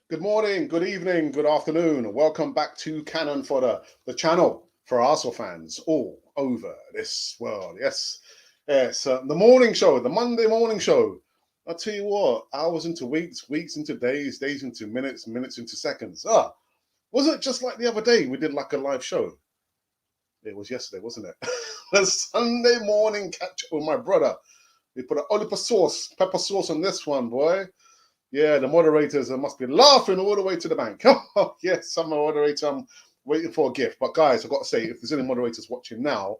Good morning, good evening, good afternoon. Welcome back to Cannon Fodder, the channel for Arsenal fans all over this world. Yes, the morning show, the Monday morning show. I'll tell you what, hours into weeks, weeks into days, days into minutes, minutes into seconds. Was it just like the other day we did like a live show? It was yesterday, wasn't it? The Sunday morning catch up with my brother. We put an olive sauce, pepper sauce on this one, boy. Yeah, the moderators must be laughing all the way to the bank. Oh, yes, I'm a moderator. I'm waiting for a gift. But guys, I've got to say, if there's any moderators watching now,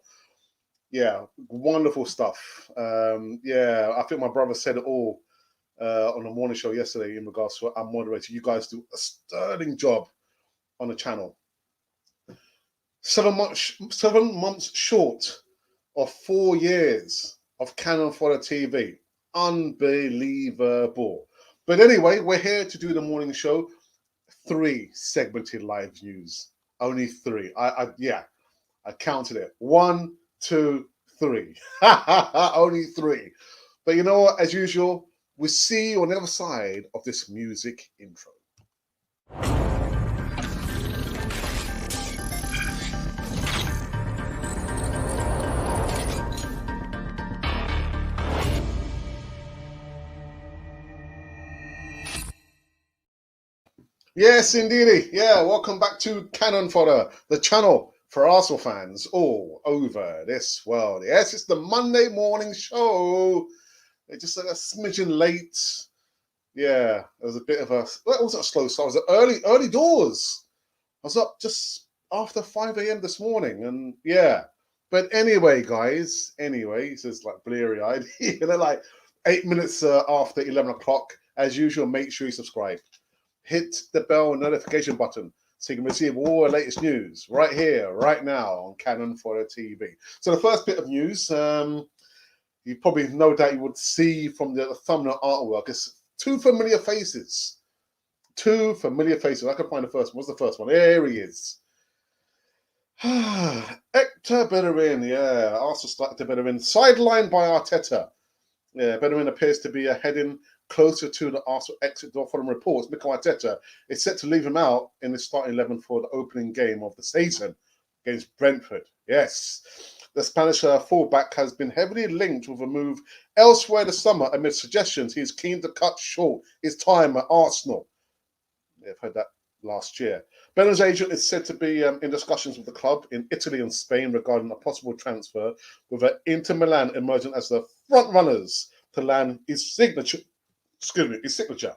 yeah, wonderful stuff. Yeah, I think my brother said it all on the morning show yesterday in regards to our moderator. You guys do a sterling job on the channel. 7 months short of 4 years of Cannon Fodder TV. Unbelievable. But anyway, we're here to do the morning show. 3 segmented live news. Only 3. I counted it. 1, 2, 3. Only 3. But you know what? As usual, we'll see you on the other side of this music intro. Yes, indeedy. Yeah, welcome back to Cannon Fodder, the channel for Arsenal fans all over this world. Yes, it's the Monday morning show. It's just like a smidgen late. Yeah, it was a bit of a. Well, it wasn't a slow start. It was early doors. I was up just after 5 a.m. this morning, and yeah. But anyway, guys. Anyway, he says like bleary-eyed. Like 8 minutes after 11 o'clock. As usual, make sure you subscribe. Hit the bell notification button so you can receive all the latest news right here, right now on Cannon Fodder TV. So the first bit of news, you probably no doubt you would see from the thumbnail artwork, is 2 familiar faces. 2 familiar faces. I can find the first one. What's the first one? There he is. Hector Bellerin, yeah. Arsenal started Bellerin, sidelined by Arteta. Yeah, Bellerin appears to be heading closer to the Arsenal exit door following reports. Mikel Arteta is set to leave him out in the starting 11 for the opening game of the season against Brentford. Yes, the Spanish fullback has been heavily linked with a move elsewhere this summer amid suggestions he is keen to cut short his time at Arsenal. I've heard that last year. Bellerin's agent is said to be in discussions with the club in Italy and Spain regarding a possible transfer, with Inter Milan emerging as the front runners to land his signature. His signature.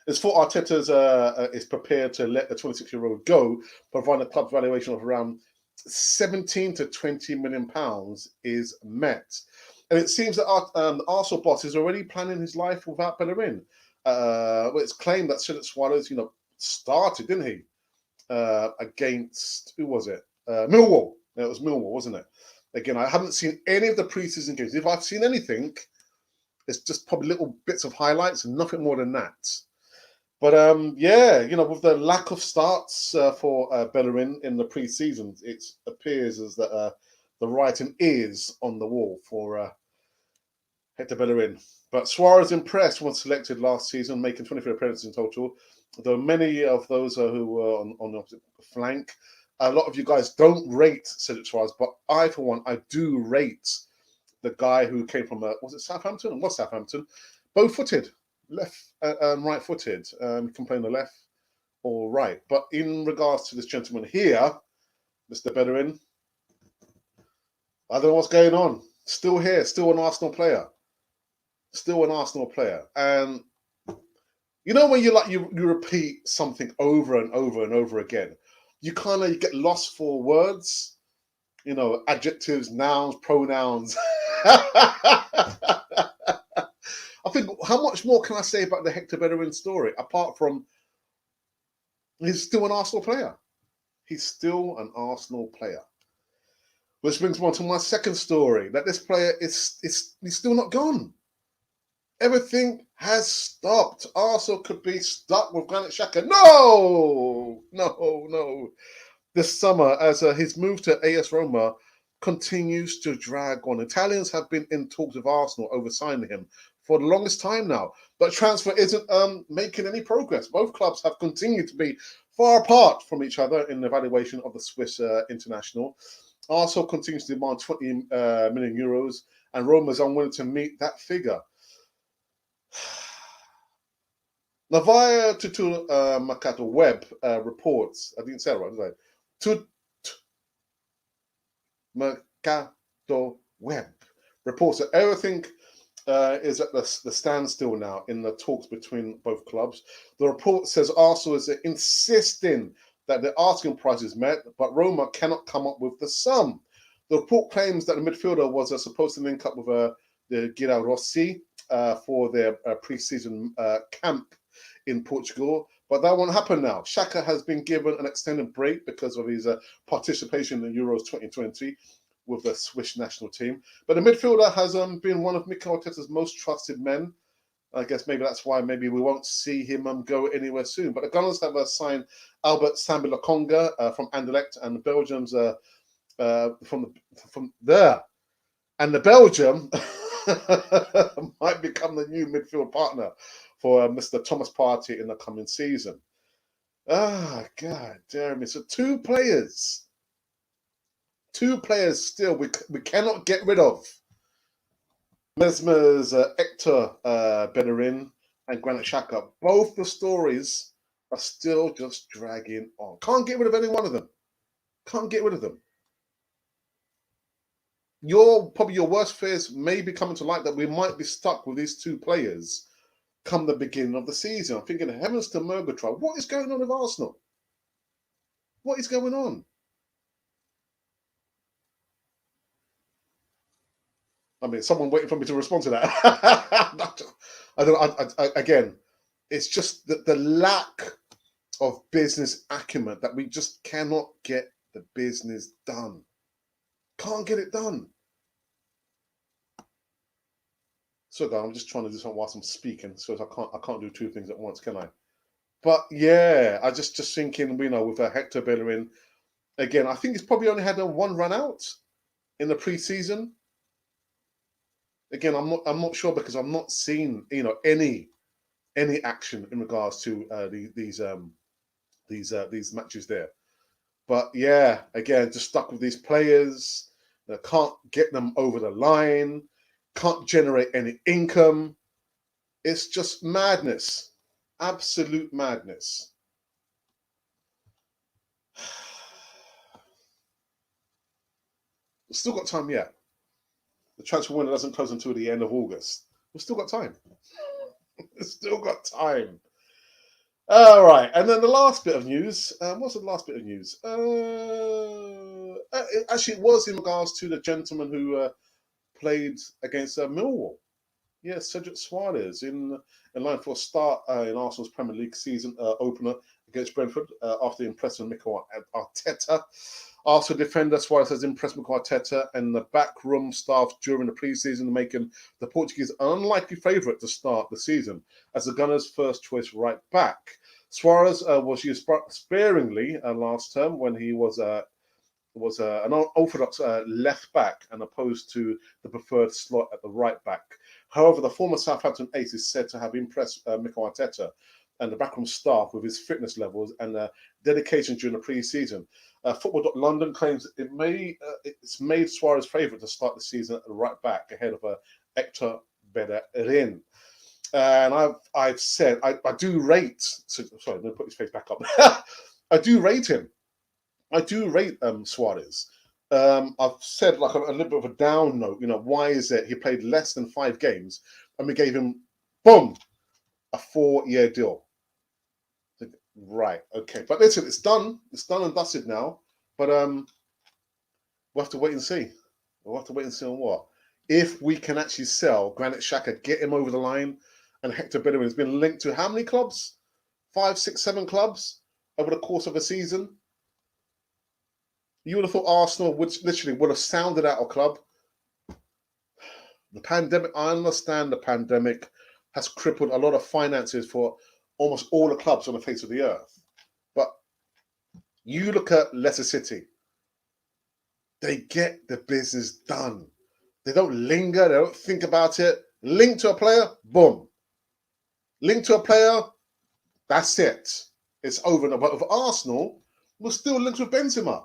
It's thought Arteta is prepared to let the 26-year-old go, providing the club's valuation of around 17 to 20 million pounds is met. And it seems that the Arsenal boss is already planning his life without Bellerin. It's claimed that Cedric Suarez, started, didn't he? Against, who was it? Millwall. It was Millwall, wasn't it? Again, I haven't seen any of the preseason games. If I've seen anything, it's just probably little bits of highlights and nothing more than that. But with the lack of starts for Bellerin in the pre-season, it appears as that the writing is on the wall for Hector Bellerin. But Suarez impressed when selected last season, making 23 appearances in total. Though many of those who were on the opposite flank, a lot of you guys don't rate Cedric Suarez, but I, for one, I do rate the guy who came from, was it Southampton? It was Southampton. Bow-footed, left and right-footed. Can play on the left or right. But in regards to this gentleman here, Mr. Bellerin, I don't know what's going on. Still here, still an Arsenal player. Still an Arsenal player. And you know when you repeat something over and over and over again, you kind of get lost for words, adjectives, nouns, pronouns. I think, how much more can I say about the Hector Bellerin story apart from he's still an Arsenal player? He's still an Arsenal player. Which brings me on to my second story, that this player he's still not gone. Everything has stopped. Arsenal could be stuck with Granit Xhaka. No. This summer, as his move to AS Roma continues to drag on. Italians have been in talks with Arsenal over signing him for the longest time now. But transfer isn't making any progress. Both clubs have continued to be far apart from each other in the evaluation of the Swiss international. Arsenal continues to demand 20 million euros, and Roma is unwilling to meet that figure. Now, via Tutu Mercato Web reports, I didn't say it right, did I? Tutu Mercato Web reports that everything is at the standstill now in the talks between both clubs. The report says Arsenal is insisting that the asking price is met, but Roma cannot come up with the sum. The report claims that the midfielder was supposed to link up with the Gira Rossi for their pre-season camp in Portugal, but that won't happen now. Xhaka has been given an extended break because of his participation in Euros 2020 with the Swiss national team. But the midfielder has been one of Mikel Arteta's most trusted men. I guess maybe that's why maybe we won't see him go anywhere soon. But the Gunners have signed Albert Sambi Lokonga from Anderlecht, and the Belgians from there. And the Belgium might become the new midfield partner for Mr. Thomas Partey in the coming season. God damn me. So two players still we cannot get rid of. Mesmer's Hector Bellerin and Granit Xhaka. Both the stories are still just dragging on. Can't get rid of any one of them. Can't get rid of them. Probably your worst fears may be coming to light that we might be stuck with these two players come the beginning of the season. I'm thinking, heavens to Murgatroyd, what is going on with Arsenal? What is going on? I mean, someone waiting for me to respond to that. Again, it's just the lack of business acumen that we just cannot get the business done. Can't get it done. So, guys, I'm just trying to do something whilst I'm speaking, so I can't do two things at once, can I? But yeah, I just thinking, with Hector Bellerin, again, I think he's probably only had one run out in the pre-season. Again, I'm not sure because I'm not seeing any action in regards to these matches there. But yeah, again, just stuck with these players. Can't get them over the line. Can't generate any income. It's just madness. Absolute madness. We've still got time yet. The transfer window doesn't close until the end of August. We've still got time. We've still got time. All right. And then the last bit of news. What's the last bit of news? Actually, it was in regards to the gentleman who played against Millwall. Yes, Cedric Suarez in line for a start in Arsenal's Premier League season opener against Brentford after impressing Mikel Arteta. Arsenal defender Suarez has impressed Mikel Arteta and the backroom staff during the pre-season, making the Portuguese an unlikely favourite to start the season as the Gunners' first choice right back. Suarez was used sparingly last term when he was an orthodox left back and opposed to the preferred slot at the right back. However, the former Southampton ace is said to have impressed Mikel Arteta and the backroom staff with his fitness levels and dedication during the pre-season. Football.London claims it's made Suarez favourite to start the season at the right back ahead of Hector Bellerin. And I've said I do rate. Sorry, let me put his face back up. I do rate him. I do rate Suarez. I've said like a little bit of a down note. Why is it he played less than 5 games and we gave him, boom, a 4-year deal? Right, okay. But listen, it's done. It's done and dusted now. But we'll have to wait and see. We'll have to wait and see on what. If we can actually sell Granit Xhaka, get him over the line, and Hector Bellerin has been linked to how many clubs? 5, 6, 7 clubs over the course of a season. You would have thought Arsenal would have sounded out a club. The pandemic, I understand the pandemic has crippled a lot of finances for almost all the clubs on the face of the earth. But you look at Leicester City, they get the business done. They don't linger, they don't think about it. Link to a player, boom. Link to a player, that's it. It's over. But with Arsenal, we're still linked with Benzema.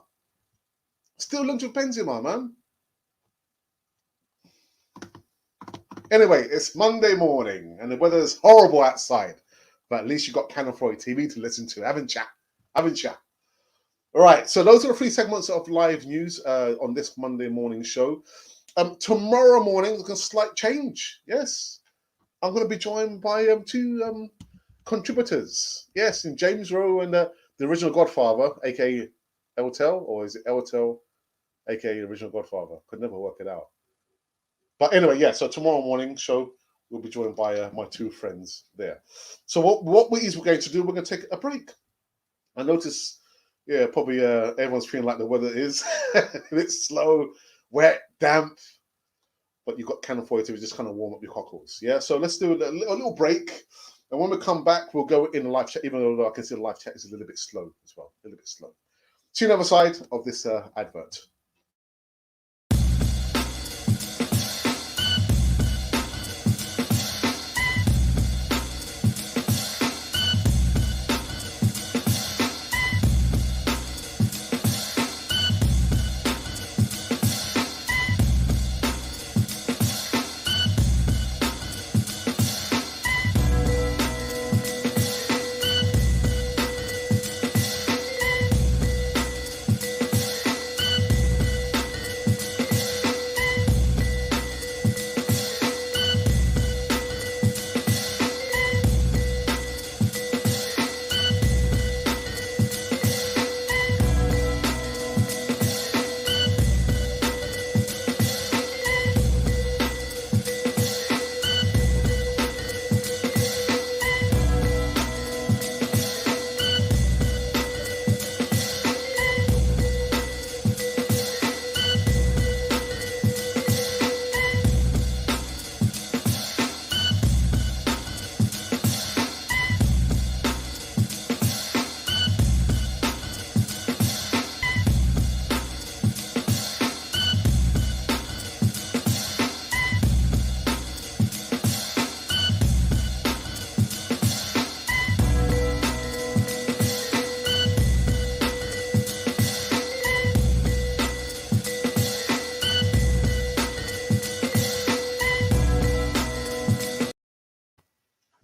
Still linked with Benzema, man. Anyway, it's Monday morning and the weather's horrible outside. But at least you've got Cannon Floyd TV to listen to, haven't you? Haven't you? All right, so those are the 3 segments of live news on this Monday morning show. Tomorrow morning, there's a slight change. Yes, I'm going to be joined by 2 contributors. Yes, in James Rowe and the original Godfather, aka Eltel, or is it Eltel, aka original Godfather? Could never work it out. But anyway, yeah. So tomorrow morning show, we'll be joined by my 2 friends there. So what we're going to do? We're going to take a break. I notice, yeah, probably everyone's feeling like the weather is a bit slow, wet, damp. But you've got Cannon for you to just kind of warm up your cockles. Yeah, so let's do a little break. And when we come back, we'll go in the live chat, even though I can see the live chat is a little bit slow as well. A little bit slow. See you on the other side of this advert.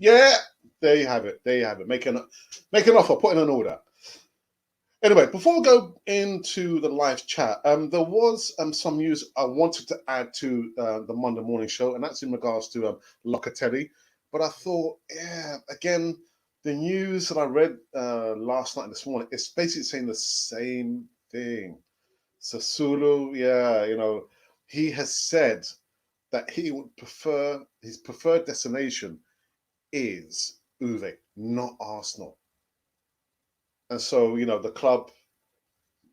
Yeah, there you have it. There you have it. Make an offer, put in an order. Anyway, before we go into the live chat, there was some news I wanted to add to the Monday morning show, and that's in regards to Locatelli. But I thought, yeah, again, the news that I read last night and this morning is basically saying the same thing. Sassuolo, yeah, he has said that he would prefer, his preferred destination is Uwe, not Arsenal. And so, the club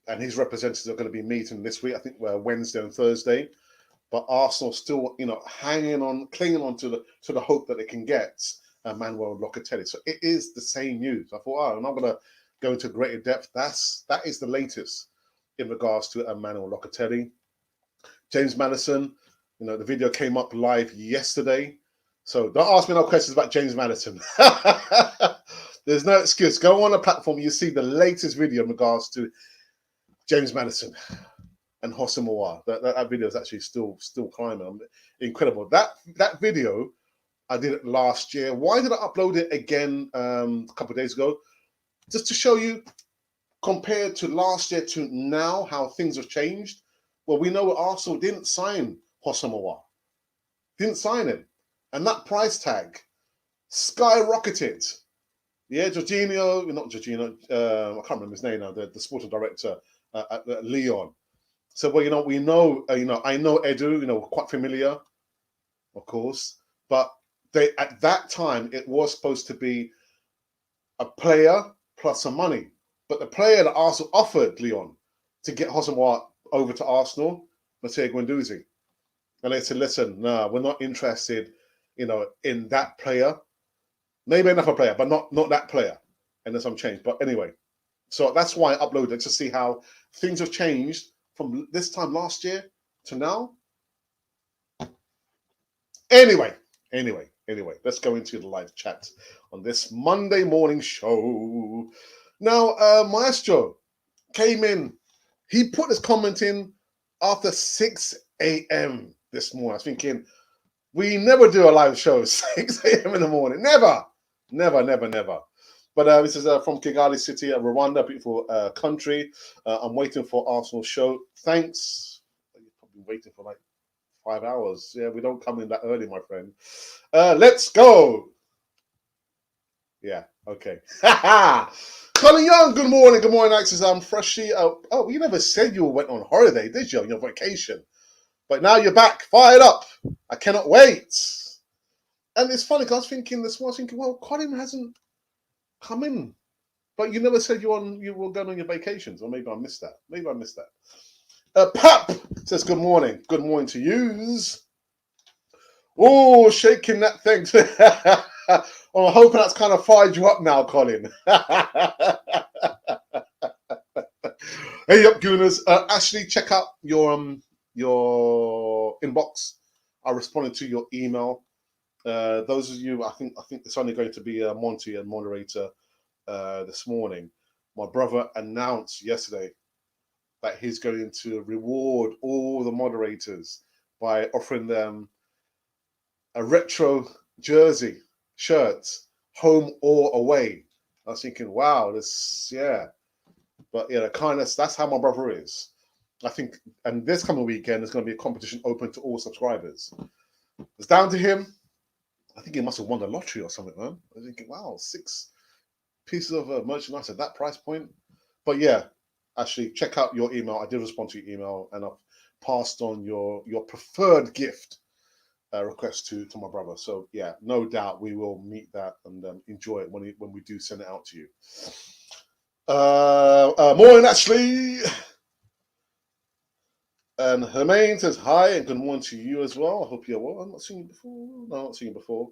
and his representatives are going to be meeting this week, I think Wednesday and Thursday. But Arsenal still, hanging on, clinging on to the hope that they can get Manuel Locatelli. So it is the same news. I thought, I'm not going to go into greater depth. That is the latest in regards to Manuel Locatelli. James Maddison, the video came up live yesterday. So don't ask me no questions about James Maddison. There's no excuse. Go on the platform. You see the latest video in regards to James Maddison and Hosam Aouar. That video is actually still climbing. Incredible. That video, I did it last year. Why did I upload it again a couple of days ago? Just to show you, compared to last year to now, how things have changed. Well, we know Arsenal didn't sign Hosam Aouar. Didn't sign him. And that price tag skyrocketed. Yeah, not Jorginho, I can't remember his name now, the sporting director at Lyon. So, well, we know, I know Edu, quite familiar, of course. But at that time, it was supposed to be a player plus some money. But the player that Arsenal offered Lyon to get Hosam Aouar over to Arsenal, Matteo Guendouzi. And they said, listen, no, we're not interested, in that player. Maybe another player, but not that player. And there's some change. But anyway, so that's why I uploaded to see how things have changed from this time last year to now. Anyway, Anyway, let's go into the live chat on this Monday morning show. Now, Maestro came in. He put his comment in after 6 a.m. this morning. I was thinking, we never do a live show 6 a.m. in the morning. Never. But this is from Kigali City, Rwanda, beautiful country. I'm waiting for Arsenal show. Thanks. You're probably waiting for like 5 hours. Yeah, we don't come in that early, my friend. Let's go. Yeah, okay. Colin Young, good morning, Axis. I'm freshly. Oh, you never said you went on holiday, did you? On your vacation. But now you're back, fired up. I cannot wait. And it's funny because I was thinking this morning, well, Colin hasn't come in. But you never said you were going on your vacations, or maybe I missed that. Pap says good morning. Good morning to yous. Oh, shaking that thing. Oh, I'm hoping that's kind of fired you up now, Colin. Hey up, Gooners. Ashley, check out your inbox. I responded to your email. Those of you, I think it's only going to be Monty and moderator this morning. My brother announced yesterday that he's going to reward all the moderators by offering them a retro jersey, shirt, home or away. I was thinking, wow, But yeah, that's how my brother is. I think, and this coming weekend is going to be a competition open to all subscribers. It's down to him. I think he must have won the lottery or something, man. I was thinking, wow, 6 pieces of merchandise at that price point. But yeah, actually, check out your email. I did respond to your email, and I've passed on your preferred gift request to my brother. So yeah, no doubt we will meet that and enjoy it when we do send it out to you. Morning, Ashley. And Hermaine says hi and good morning to you as well. I hope you're well. I'm not seeing you before. No, I'm not seeing you before.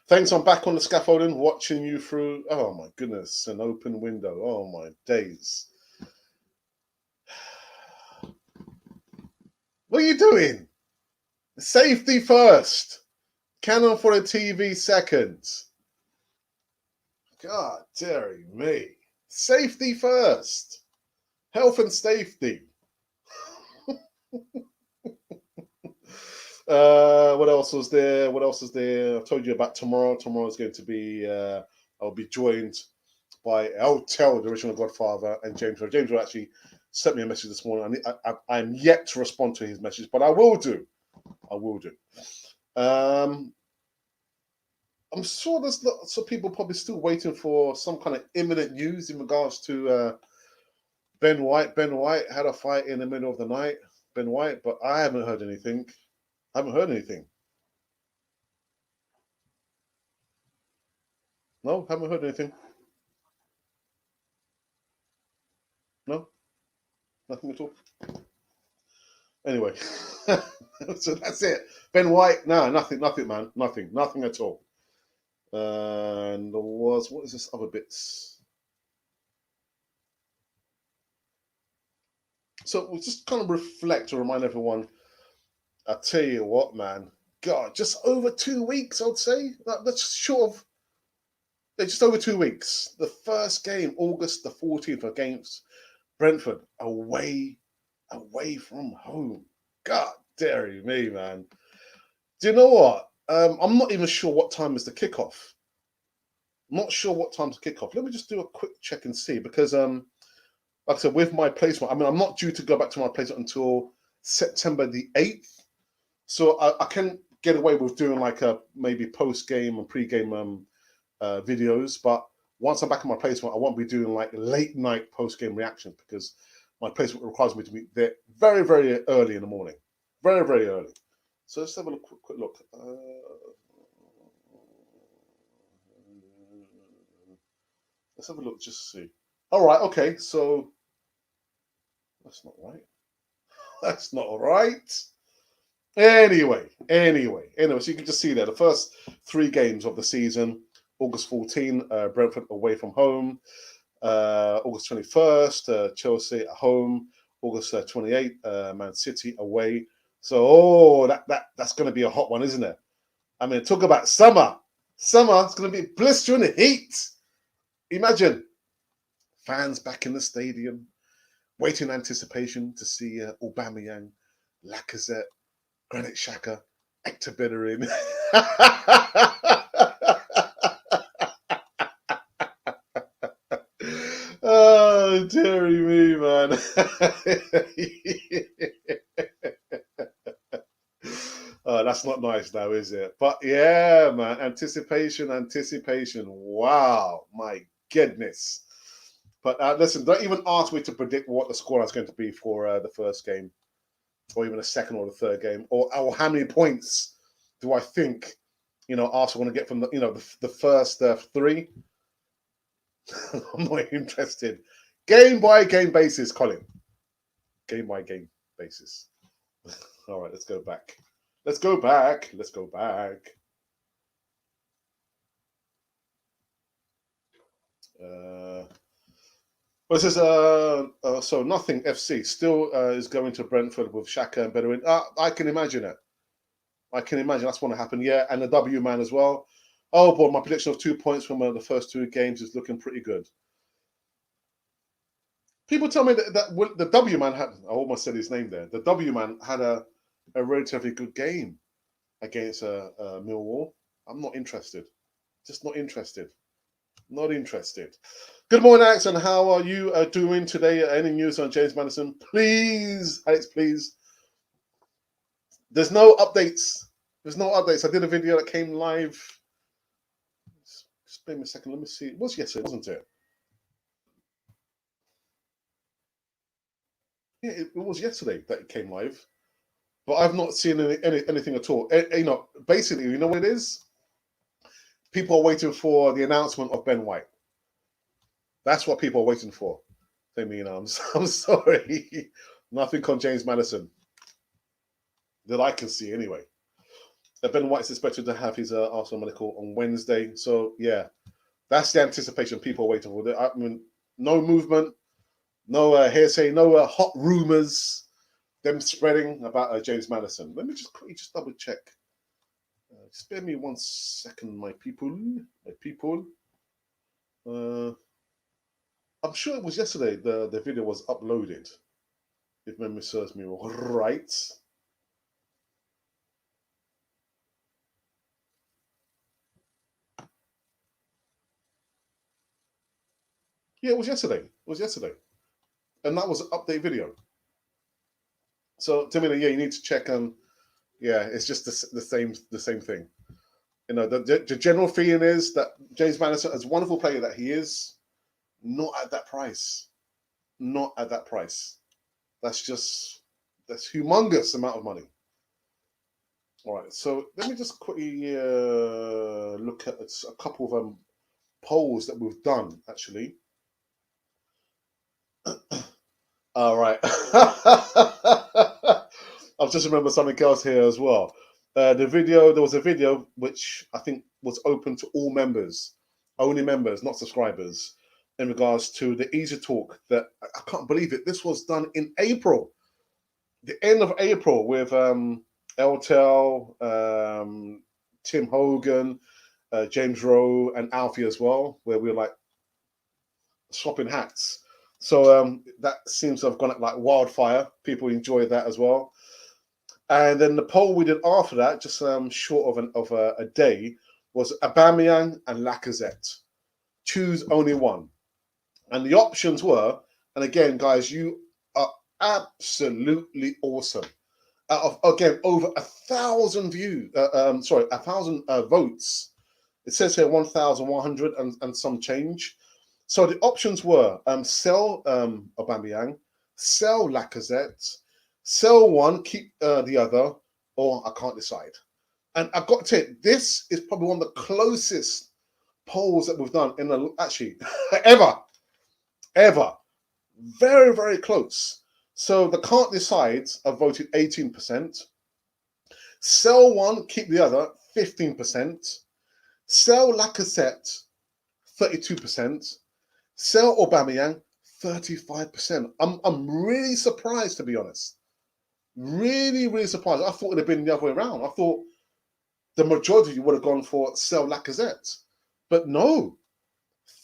Thanks, I'm back on the scaffolding, watching you through. Oh my goodness, an open window. Oh my days. What are you doing? Safety first. Canon for the TV second. God, dearie me. Safety first. Health and safety. What else was there? I told you about tomorrow. Tomorrow is going to be, I'll be joined by Eltel, the original Godfather, and James. James will actually sent me a message this morning. I'm yet to respond to his message, but I will do. I'm sure there's lots of people probably still waiting for some kind of imminent news in regards to Ben White. Ben White had a fight in the middle of the night. Ben White, but I haven't heard anything. No, haven't heard anything. No, nothing at all. Anyway, so that's it. Ben White, no, nothing, man, nothing at all. And there was, what is this other bits? So we'll just kind of reflect to remind everyone. I tell you what, man, God, just over 2 weeks, I'd say. That's short of, just over 2 weeks. The first game, August the 14th, against Brentford, away from home. God, dare me, man. Do you know what? I'm not even sure what time is the kickoff. Not sure what time's the kickoff. Let me just do a quick check and see, because like I said, with my placement, I mean, I'm not due to go back to my placement until September the 8th. So I can get away with doing like a maybe post-game and pre-game videos. But once I'm back in my placement, I won't be doing like late night post-game reactions, because my placement requires me to be there very, very early in the morning. Very, very early. So let's have a quick look. Let's have a look, just to see. All right, okay, so that's not right. That's not right. Anyway, so you can just see there the first 3 games of the season. August 14, Brentford away from home. August 21st, Chelsea at home. August 28th, Man City away. So that's going to be a hot one, isn't it? I mean, talk about summer. Summer, it's going to be blistering heat. Imagine fans back in the stadium, waiting in anticipation to see Aubameyang, Lacazette, Granit Xhaka, Hector Bellerin. Oh, dearie me, man. Oh, that's not nice now, is it? But yeah, man, anticipation, anticipation. Wow, my goodness. But listen, don't even ask me to predict what the score is going to be for the first game, or even the second or the third game, or how many points do I think Arsenal want to get from the first three. I'm not interested. Game by game basis, Colin. Game by game basis. All right, let's go back. Let's go back. Let's go back. Well, it says, so nothing FC still is going to Brentford with Xhaka and Bellerin. I can imagine it. I can imagine that's going to happen. Yeah, and the W man as well. Oh boy, my prediction of 2 points from the first two games is looking pretty good. People tell me that the W man had, I almost said his name there. The W man had a relatively good game against Millwall. I'm not interested. Just not interested. Not interested. Good morning, Alex, and how are you doing today? Any news on James Maddison? Please, Alex, please. There's no updates. There's no updates. I did a video that came live. Just wait a second. Let me see. It was yesterday, wasn't it? Yeah, it was yesterday that it came live. But I've not seen anything at all. Basically, you know what it is? People are waiting for the announcement of Ben White. That's what people are waiting for. I mean, I'm sorry. Nothing on James Maddison that I can see anyway. Ben White's expected to have his Arsenal medical on Wednesday. So, yeah, that's the anticipation people are waiting for. I mean, no movement, no hearsay, no hot rumours, them spreading about James Maddison. Let me just quickly double check. Spare me 1 second, my people. My people. I'm sure it was yesterday the video was uploaded, if memory serves me right. Yeah, it was yesterday. It was yesterday. And that was an update video. So, Timmy, yeah, you need to check. Yeah, it's just the same thing. The general feeling is that James Maddison, as a wonderful player that he is, not at that price. Not at that price. That's humongous amount of money. All right, so let me just quickly look at a couple of polls that we've done, actually. All right. I've just remembered something else here as well. There was a video which I think was open to all members, only members, not subscribers, in regards to the Easy Talk that I can't believe it. This was done in April, the end of April, with Eltel, Tim Hogan, James Rowe, and Alfie as well, where we were like swapping hats. So that seems to have gone up like wildfire. People enjoyed that as well. And then the poll we did after that, just short of a day, was Aubameyang and Lacazette. Choose only one. And the options were, and again, guys, you are absolutely awesome. Out of, again, over 1,000 views, 1,000 votes. It says here 1,100 and some change. So the options were sell Aubameyang, sell Lacazette, sell one, keep the other, or I can't decide. And I've got to say, this is probably one of the closest polls that we've done in actually ever. Very, very close. So the can't decide have voted 18%. Sell one, keep the other, 15%. Sell Lacazette, 32%. Sell Aubameyang, 35%. I'm really surprised, to be honest. Really, really surprised. I thought it'd have been the other way around. I thought the majority would have gone for sell Lacazette. But no,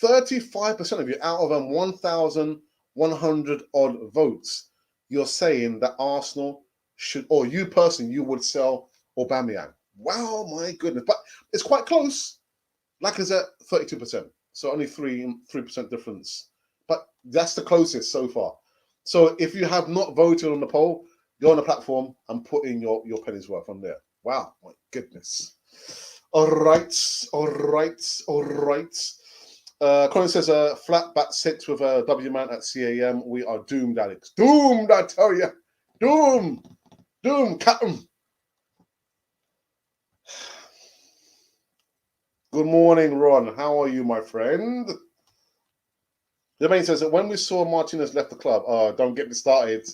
35% of you out of 1,100 odd votes, you're saying that Arsenal should, or you personally, you would sell Aubameyang. Wow, my goodness. But it's quite close. Lacazette, 32%. So only 3% difference. But that's the closest so far. So if you have not voted on the poll, go on the platform and put in your penny's worth on there. Wow, my goodness. All right. Colin says, flat back 6 with a W man at CAM. We are doomed, Alex. Doomed, I tell you. Doomed, Captain. Good morning, Ron. How are you, my friend? Jermaine says that when we saw Martinez left the club, don't get me started.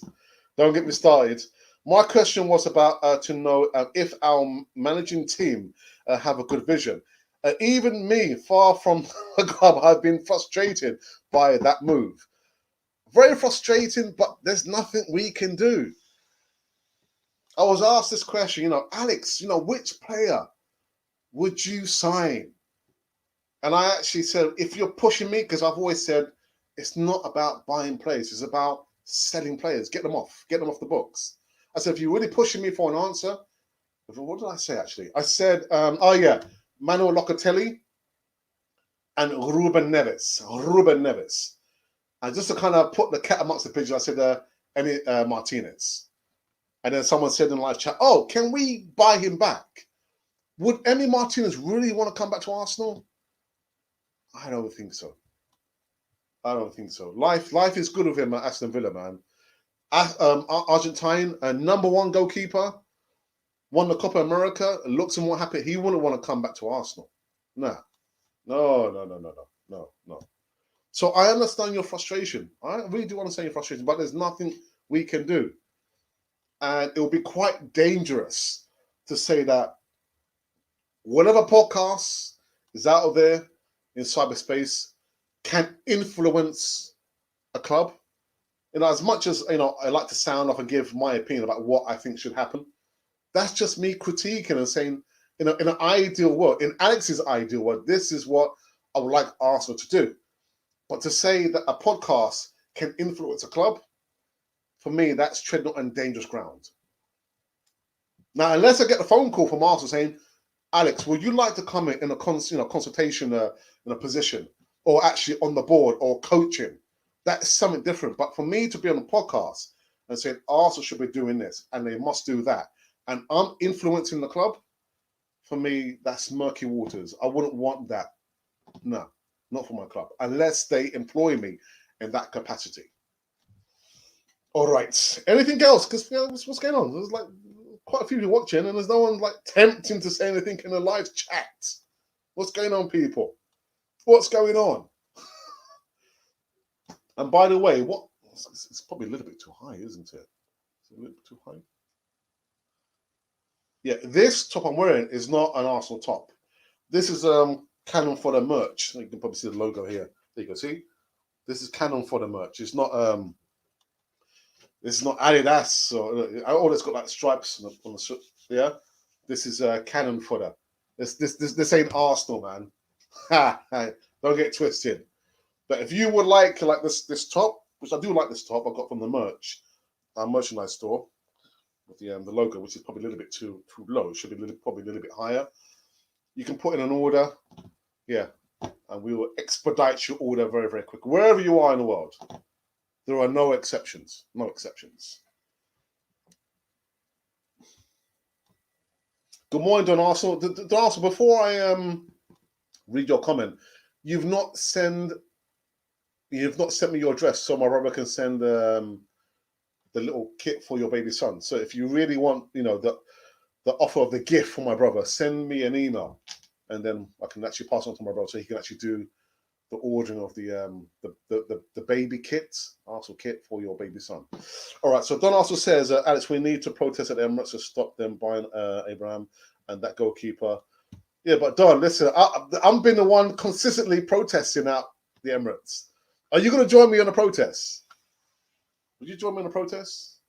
My question was about to know if our managing team have a good vision. Even me, far from the club, I've been frustrated by that move. Very frustrating, but there's nothing we can do. I was asked this question, Alex, which player would you sign? And I actually said, if you're pushing me, because I've always said, it's not about buying players. It's about selling players. Get them off the books. I said, if you're really pushing me for an answer, what did I say, actually? I said, Manuel Locatelli and Ruben Neves. And just to kind of put the cat amongst the pigeons, I said, Martinez. And then someone said in the live chat, can we buy him back? Would Emi Martinez really want to come back to Arsenal? I don't think so. Life is good with him at Aston Villa, man. Argentine, number one goalkeeper, won the Copa America, looks more happy. He wouldn't want to come back to Arsenal. No. So I understand your frustration. I really do understand your frustration, but there's nothing we can do. And it will be quite dangerous to say that whatever podcast is out there in cyberspace can influence a club. As much as I like to sound off and give my opinion about what I think should happen, that's just me critiquing and saying, in an ideal world, in Alex's ideal world, this is what I would like Arsenal to do. But to say that a podcast can influence a club, for me, that's treading on dangerous ground. Now, unless I get a phone call from Arsenal saying, Alex, would you like to come in a consultation in a position, or actually on the board or coaching? That's something different. But for me to be on a podcast and say Arsenal should be doing this and they must do that, and I'm influencing the club, for me, that's murky waters. I wouldn't want that. No, not for my club, unless they employ me in that capacity. All right. Anything else? Because what's going on? There's like quite a few people watching, and there's no one like tempting to say anything in a live chat. What's going on, people? What's going on? And by the way, it's probably a little bit too high, isn't it? Is it a little bit too high? Yeah, this top I'm wearing is not an Arsenal top. This is Canon Fodder merch. You can probably see the logo here. There you go. See, this is Canon Fodder merch. It's not Adidas or it's got like stripes on the shirt. Yeah, this is Canon Fodder. This ain't Arsenal, man. Don't get twisted. But if you would like this top, which I do like this top, I got from the merchandise store with the logo, which is probably a little bit too low. It should be probably a little bit higher. You can put in an order, yeah, and we will expedite your order very, very quick. Wherever you are in the world, there are no exceptions. No exceptions. Good morning, Don Arsenal. Don Arsenal, before I read your comment, you've not sent me your address so my brother can send the little kit for your baby son. So if you really want, the offer of the gift for my brother, send me an email, and then I can actually pass on to my brother so he can actually do the ordering of the baby kit, Arsenal kit for your baby son. All right. So Don Arsenal says, Alex, we need to protest at the Emirates to stop them buying Abraham and that goalkeeper. Yeah, but Don, listen, I'm been the one consistently protesting at the Emirates. Are you going to join me on a protest? Would you join me on a protest?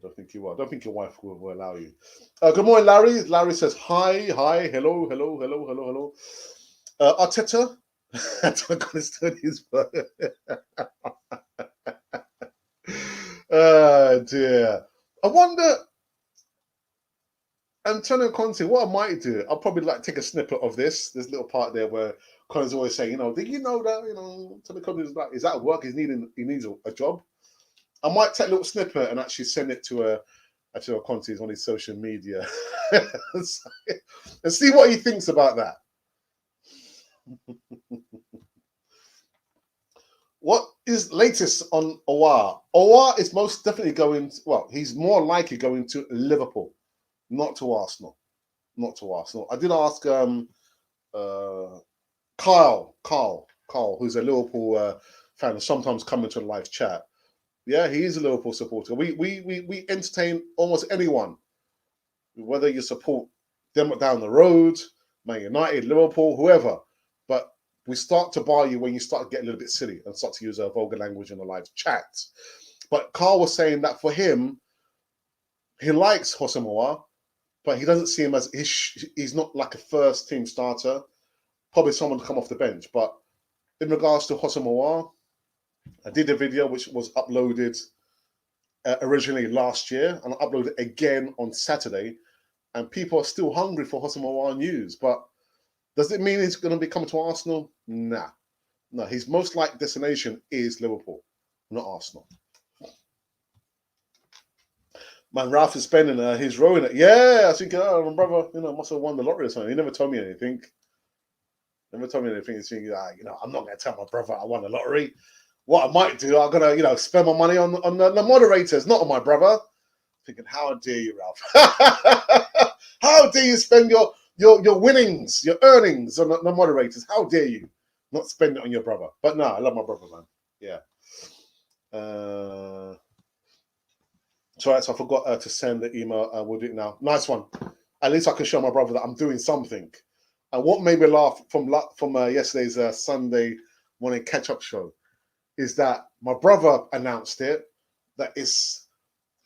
Don't think you are. Don't think your wife will allow you. Good morning, Larry. Larry says hi, hi, hello, hello, hello, hello, hello. Arteta. I don't understand his word. Oh dear. I wonder, Antonio Conte, what I might do, I'll probably like take a snippet of this little part there where Connor's always saying, did you know that, Antonio Conte is out of work, he needs a job. I might take a little snippet and actually send it to Antonio Conte on his social media and see what he thinks about that. What is latest on Aouar? Aouar is most definitely going, he's more likely going to Liverpool, not to Arsenal. Not to Arsenal. I did ask Carl, who's a Liverpool fan, and sometimes come into a live chat. Yeah, he is a Liverpool supporter. We entertain almost anyone, whether you support them down the road, Man United, Liverpool, whoever. But we start to bar you when you start to get a little bit silly and start to use a vulgar language in the live chat. But Carl was saying that for him, he likes Houssem Aouar, but he doesn't see him as he's not like a first team starter. Probably someone to come off the bench. But in regards to Houssem Aouar, I did a video which was uploaded originally last year and I uploaded again on Saturday. And people are still hungry for Houssem Aouar news. But does it mean he's going to be coming to Arsenal? Nah. No, his most likely destination is Liverpool, not Arsenal. Man, Ralph is spending he's rowing it. Yeah, I think my brother, must have won the lottery or something. He never told me anything. Never told me anything. He's thinking, I'm not going to tell my brother I won the lottery. What I might do, I'm going to, spend my money on the moderators, not on my brother. Thinking, how dare you, Ralph? How dare you spend your winnings, your earnings on the moderators? How dare you not spend it on your brother? But no, I love my brother, man. Yeah. Sorry, so I forgot to send the email. We'll do it now. Nice one. At least I can show my brother that I'm doing something. And what made me laugh from yesterday's Sunday morning catch-up show is that my brother announced it, that it's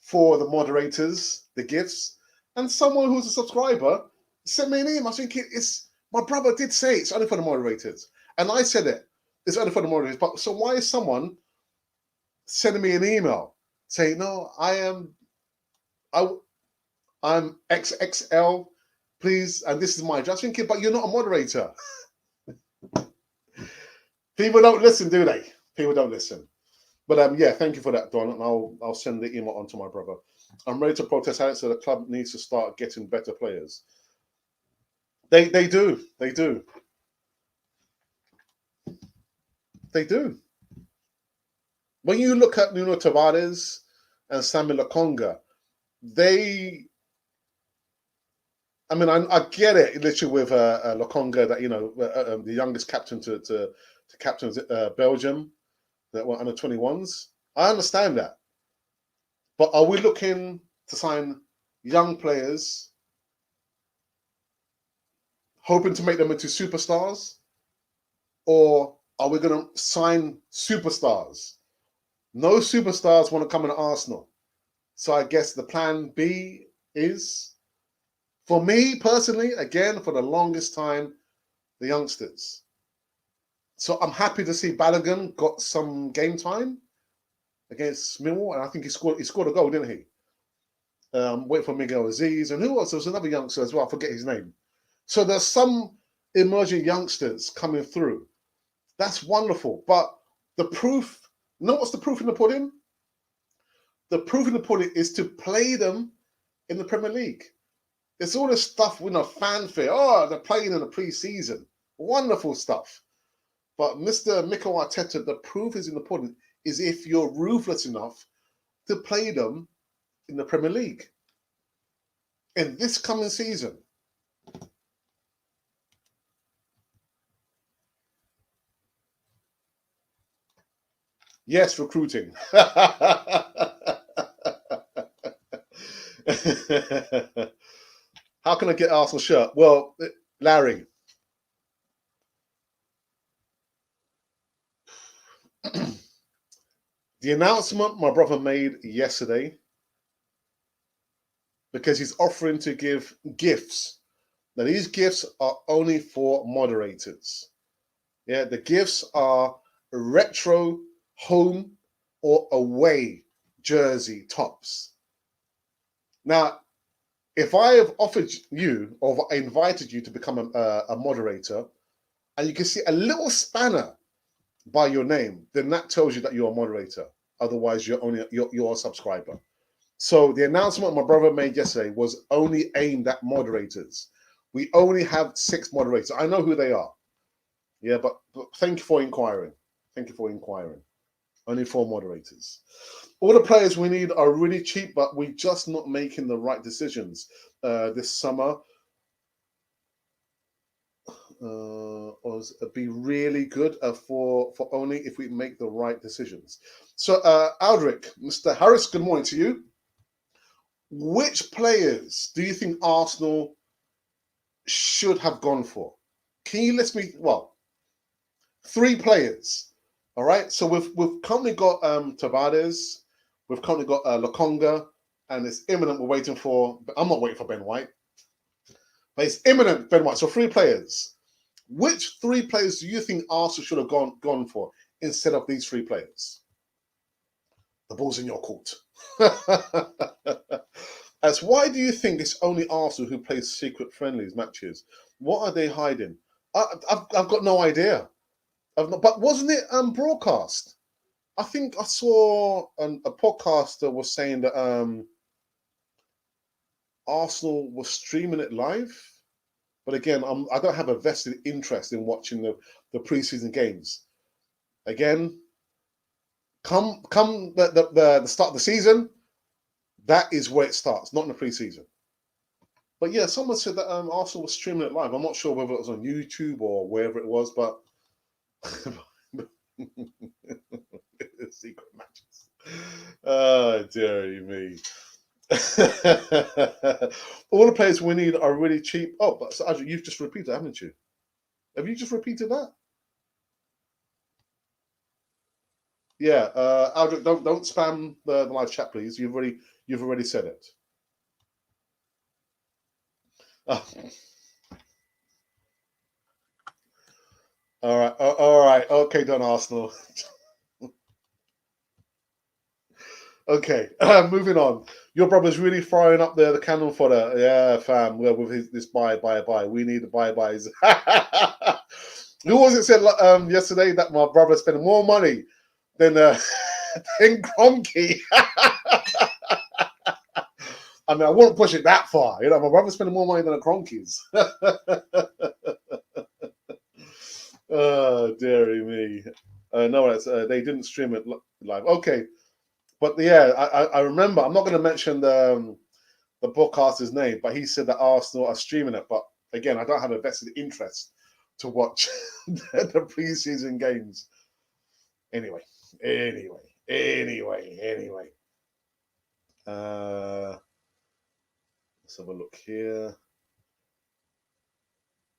for the moderators, the gifts, and someone who's a subscriber sent me an email. I think it's my brother did say it's only for the moderators, and I said it's only for the moderators. But so why is someone sending me an email saying no? I'm XXL, please, and this is my address. Thinking, but you're not a moderator. People don't listen, do they? People don't listen. But yeah, thank you for that, Don, and I'll send the email on to my brother. I'm ready to protest Alex, so the club needs to start getting better players. They do. They do. They do. When you look at Nuno Tavares and Samuel Lokonga, I get it literally with Lokonga that, the youngest captain to captain Belgium that were under 21s. I understand that. But are we looking to sign young players, hoping to make them into superstars? Or are we going to sign superstars? No superstars want to come into Arsenal. So I guess the plan B is, for me personally, again, for the longest time, the youngsters. So I'm happy to see Balogun got some game time against Millwall, and I think he scored a goal, didn't he? Wait for Miguel Aziz, and who else? There was another youngster as well. I forget his name. So there's some emerging youngsters coming through. That's wonderful. But the proof, what's the proof in the pudding? The proof in the pudding is to play them in the Premier League. It's all this stuff with fanfare. Oh, they're playing in the pre-season. Wonderful stuff. But Mr. Mikel Arteta, the proof is in the pudding, is if you're ruthless enough to play them in the Premier League in this coming season. Yes, recruiting. How can I get Arsenal shirt? Well, Larry. The announcement my brother made yesterday because he's offering to give gifts. Now, these gifts are only for moderators. Yeah, the gifts are retro home or away jersey tops. Now, if I have offered you or invited you to become a moderator, and you can see a little spanner by your name, then that tells you that you're a moderator. Otherwise, you're a subscriber. So the announcement my brother made yesterday was only aimed at moderators. We only have 6 moderators. I know who they are. Yeah, but thank you for inquiring. Thank you for inquiring. Only 4 moderators. All the players we need are really cheap, but we're just not making the right decisions this summer. Be really good for only if we make the right decisions. So, Aldrich, Mr. Harris, good morning to you. Which players do you think Arsenal should have gone for? Can you list me? Well, 3 players. All right. So we've currently got Tavares, we've currently got Lokonga, and it's imminent. We're waiting for. I'm not waiting for Ben White, but it's imminent Ben White. So 3 players. Which 3 players do you think Arsenal should have gone for instead of these 3 players? The ball's in your court. As why do you think it's only Arsenal who plays secret friendlies matches? What are they hiding? I've got no idea. But wasn't it broadcast? I think I saw a podcaster was saying that Arsenal was streaming it live. But again, I don't have a vested interest in watching the preseason games. Again, come the start of the season, that is where it starts, not in the preseason. But yeah, someone said that Arsenal was streaming it live. I'm not sure whether it was on YouTube or wherever it was, but secret matches. Oh, dearie me. All the players we need are really cheap. Oh, but so, Andrew, you've just repeated, haven't you? Have you just repeated that? Yeah, Aldrich, don't spam the live chat, please. You've already said it. Oh. All right. Okay, done, Arsenal. Okay, moving on. Your brother's really firing up there the cannon fodder. Yeah, fam. Well, with this buy. We need the buys. Who was it said yesterday that my brother's spending more money than than Kroenke? I mean, I won't push it that far. You know, my brother's spending more money than a Kroenke's. Oh, dearie me. No, they didn't stream it live. Okay. But yeah, I remember. I'm not going to mention the broadcaster's name, but he said that Arsenal are streaming it. But again, I don't have a vested interest to watch the preseason games. Anyway. Let's have a look here.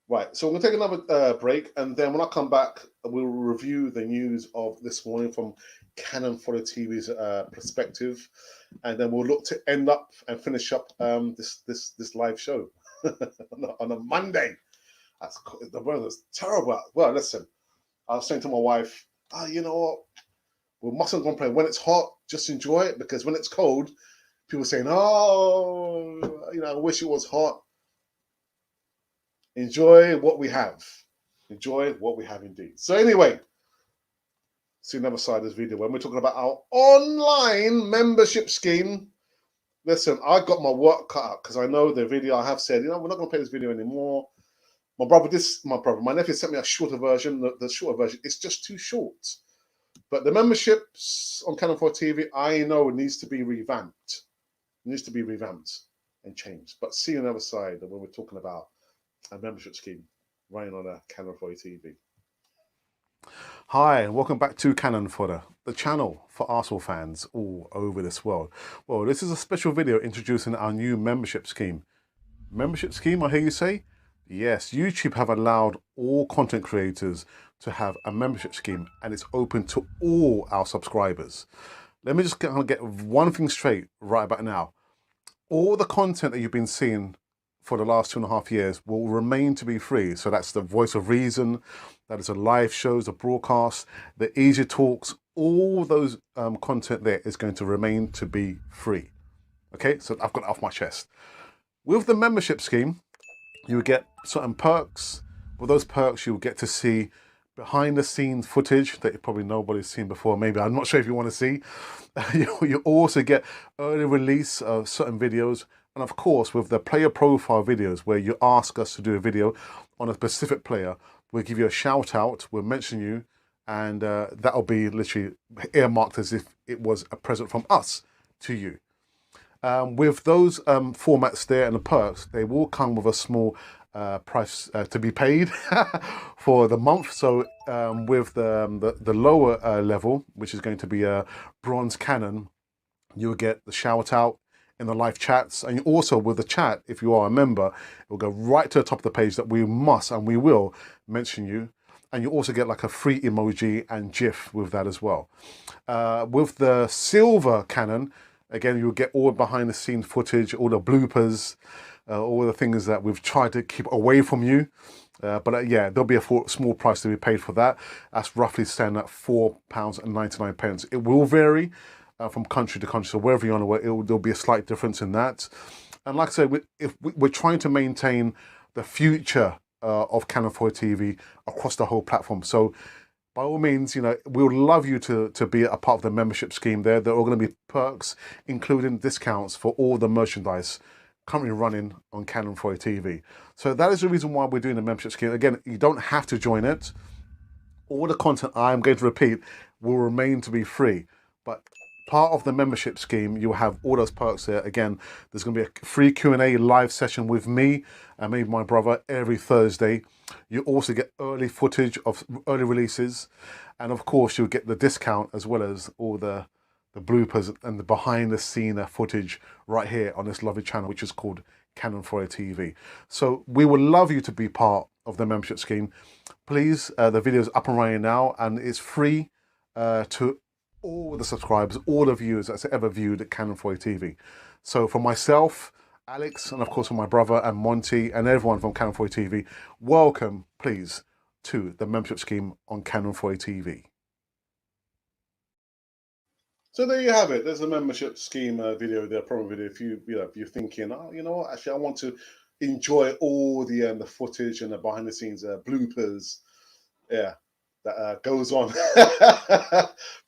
Right, so we're going to take another break, and then when I come back, we'll review the news of this morning from Cannon Fodder TV's perspective, and then we'll look to end up and finish up this live show on a Monday. The weather's terrible. Well, listen, I was saying to my wife, you know what? We mustn't complain. When it's hot, just enjoy it, because when it's cold, people are saying, oh, you know, I wish it was hot. Enjoy what we have. Enjoy what we have indeed. So anyway, see another side of this video when we're talking about our online membership scheme. Listen, I got my work cut out because I know the video I have said, you know, we're not going to play this video anymore. My nephew sent me a shorter version. The shorter version, it's just too short. But the memberships on Cannon 4 TV, I know it needs to be revamped. It needs to be revamped and changed. But see another side when we're talking about a membership scheme running on a Cannon Fodder TV. Hi, and welcome back to Cannon Fodder, the channel for Arsenal fans all over this world. Well, this is a special video introducing our new membership scheme. Membership scheme, I hear you say? Yes, YouTube have allowed all content creators to have a membership scheme, and it's open to all our subscribers. Let me just get one thing straight right about now. all the content that you've been seeing for the last 2.5 years will remain to be free. So that's the Voice of Reason, that is the live shows, the broadcasts, the easy talks, all those content there is going to remain to be free. Okay, so I've got it off my chest. With the membership scheme, you get certain perks. With those perks, you'll get to see behind the scenes footage that probably nobody's seen before. Maybe, I'm not sure if you want to see. You also get early release of certain videos. And of course, with the player profile videos, where you ask us to do a video on a specific player, we'll give you a shout out, we'll mention you, and that'll be literally earmarked as if it was a present from us to you. With those formats there and the perks, they will come with a small price to be paid for the month. So with the lower level, which is going to be a bronze canon, you'll get the shout out in the live chats, and also with the chat, if you are a member, it will go right to the top of the page that we must and we will mention you. And you also get like a free emoji and GIF with that as well. With the silver canon, again, you'll get all behind the scenes footage, all the bloopers, all the things that we've tried to keep away from you. But yeah, there'll be a small price to be paid for that. That's roughly standing at £4.99. It will vary from country to country. So wherever you're on the way, there'll be a slight difference in that. And like I said, we're trying to maintain the future of Canon 4 TV across the whole platform. So by all means, you know, we'll love you to be a part of the membership scheme there. There are going to be perks, including discounts for all the merchandise currently running on Canon 4 TV. So that is the reason why we're doing the membership scheme. Again, you don't have to join it. All the content I'm going to repeat will remain to be free. But part of the membership scheme, you'll have all those perks there. Again, there's going to be a free Q&A live session with me and maybe my brother every Thursday. You also get early footage of early releases. And of course, you'll get the discount as well as all the bloopers and the behind the scene footage right here on this lovely channel, which is called Canon 4 TV. So we would love you to be part of the membership scheme. Please, the video is up and running now, and it's free to all the subscribers, all the viewers that's ever viewed at Canon 4 TV. So for myself, Alex, and of course for my brother and Monty and everyone from Canon 4 TV, welcome, please, to the membership scheme on Canon 4 TV. So there you have it. There's a membership scheme video, the promo video. If you're thinking, oh, you know what, actually I want to enjoy all the footage and the behind the scenes bloopers, yeah, that goes on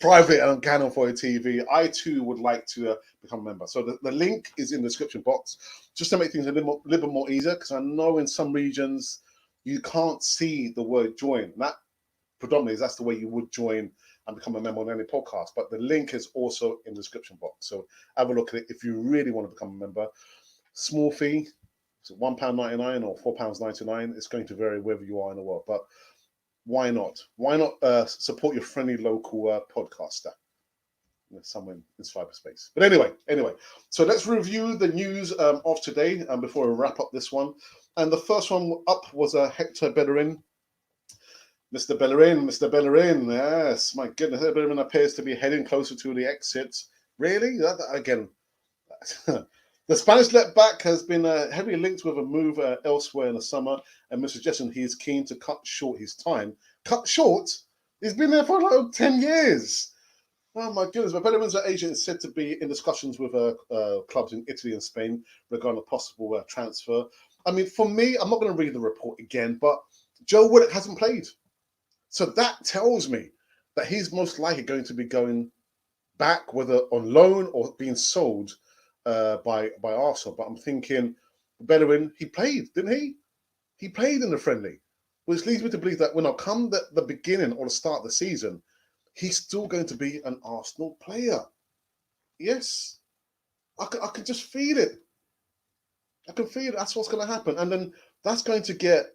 private on Canon 4 TV. I too would like to become a member. So the link is in the description box, just to make things a little bit more easier, because I know in some regions you can't see the word join. That predominantly that's the way you would join and become a member on any podcast. But the link is also in the description box. So have a look at it if you really want to become a member. Small fee, so £1.99 or £4.99. It's going to vary wherever you are in the world. But why not? Why not support your friendly local podcaster somewhere in cyberspace? But anyway, so let's review the news of today before we wrap up this one. And the first one up was Hector Bellerin. Mr. Bellerin, yes, my goodness, Bellerin appears to be heading closer to the exit. Really? Again, the Spanish left-back has been heavily linked with a move elsewhere in the summer, and Mr. suggesting he is keen to cut short his time. Cut short? He's been there for like 10 years. Oh my goodness. But Bellerin's agent is said to be in discussions with clubs in Italy and Spain regarding a possible transfer. I mean, for me, I'm not going to read the report again, but Joe Willock hasn't played. So that tells me that he's most likely going to be going back, whether on loan or being sold by Arsenal. But I'm thinking, Bellerin, he played, didn't he? He played in the friendly, which leads me to believe that when I come the beginning or the start of the season, he's still going to be an Arsenal player. Yes, I can just feel it. I can feel it. That's what's going to happen. And then that's going to get,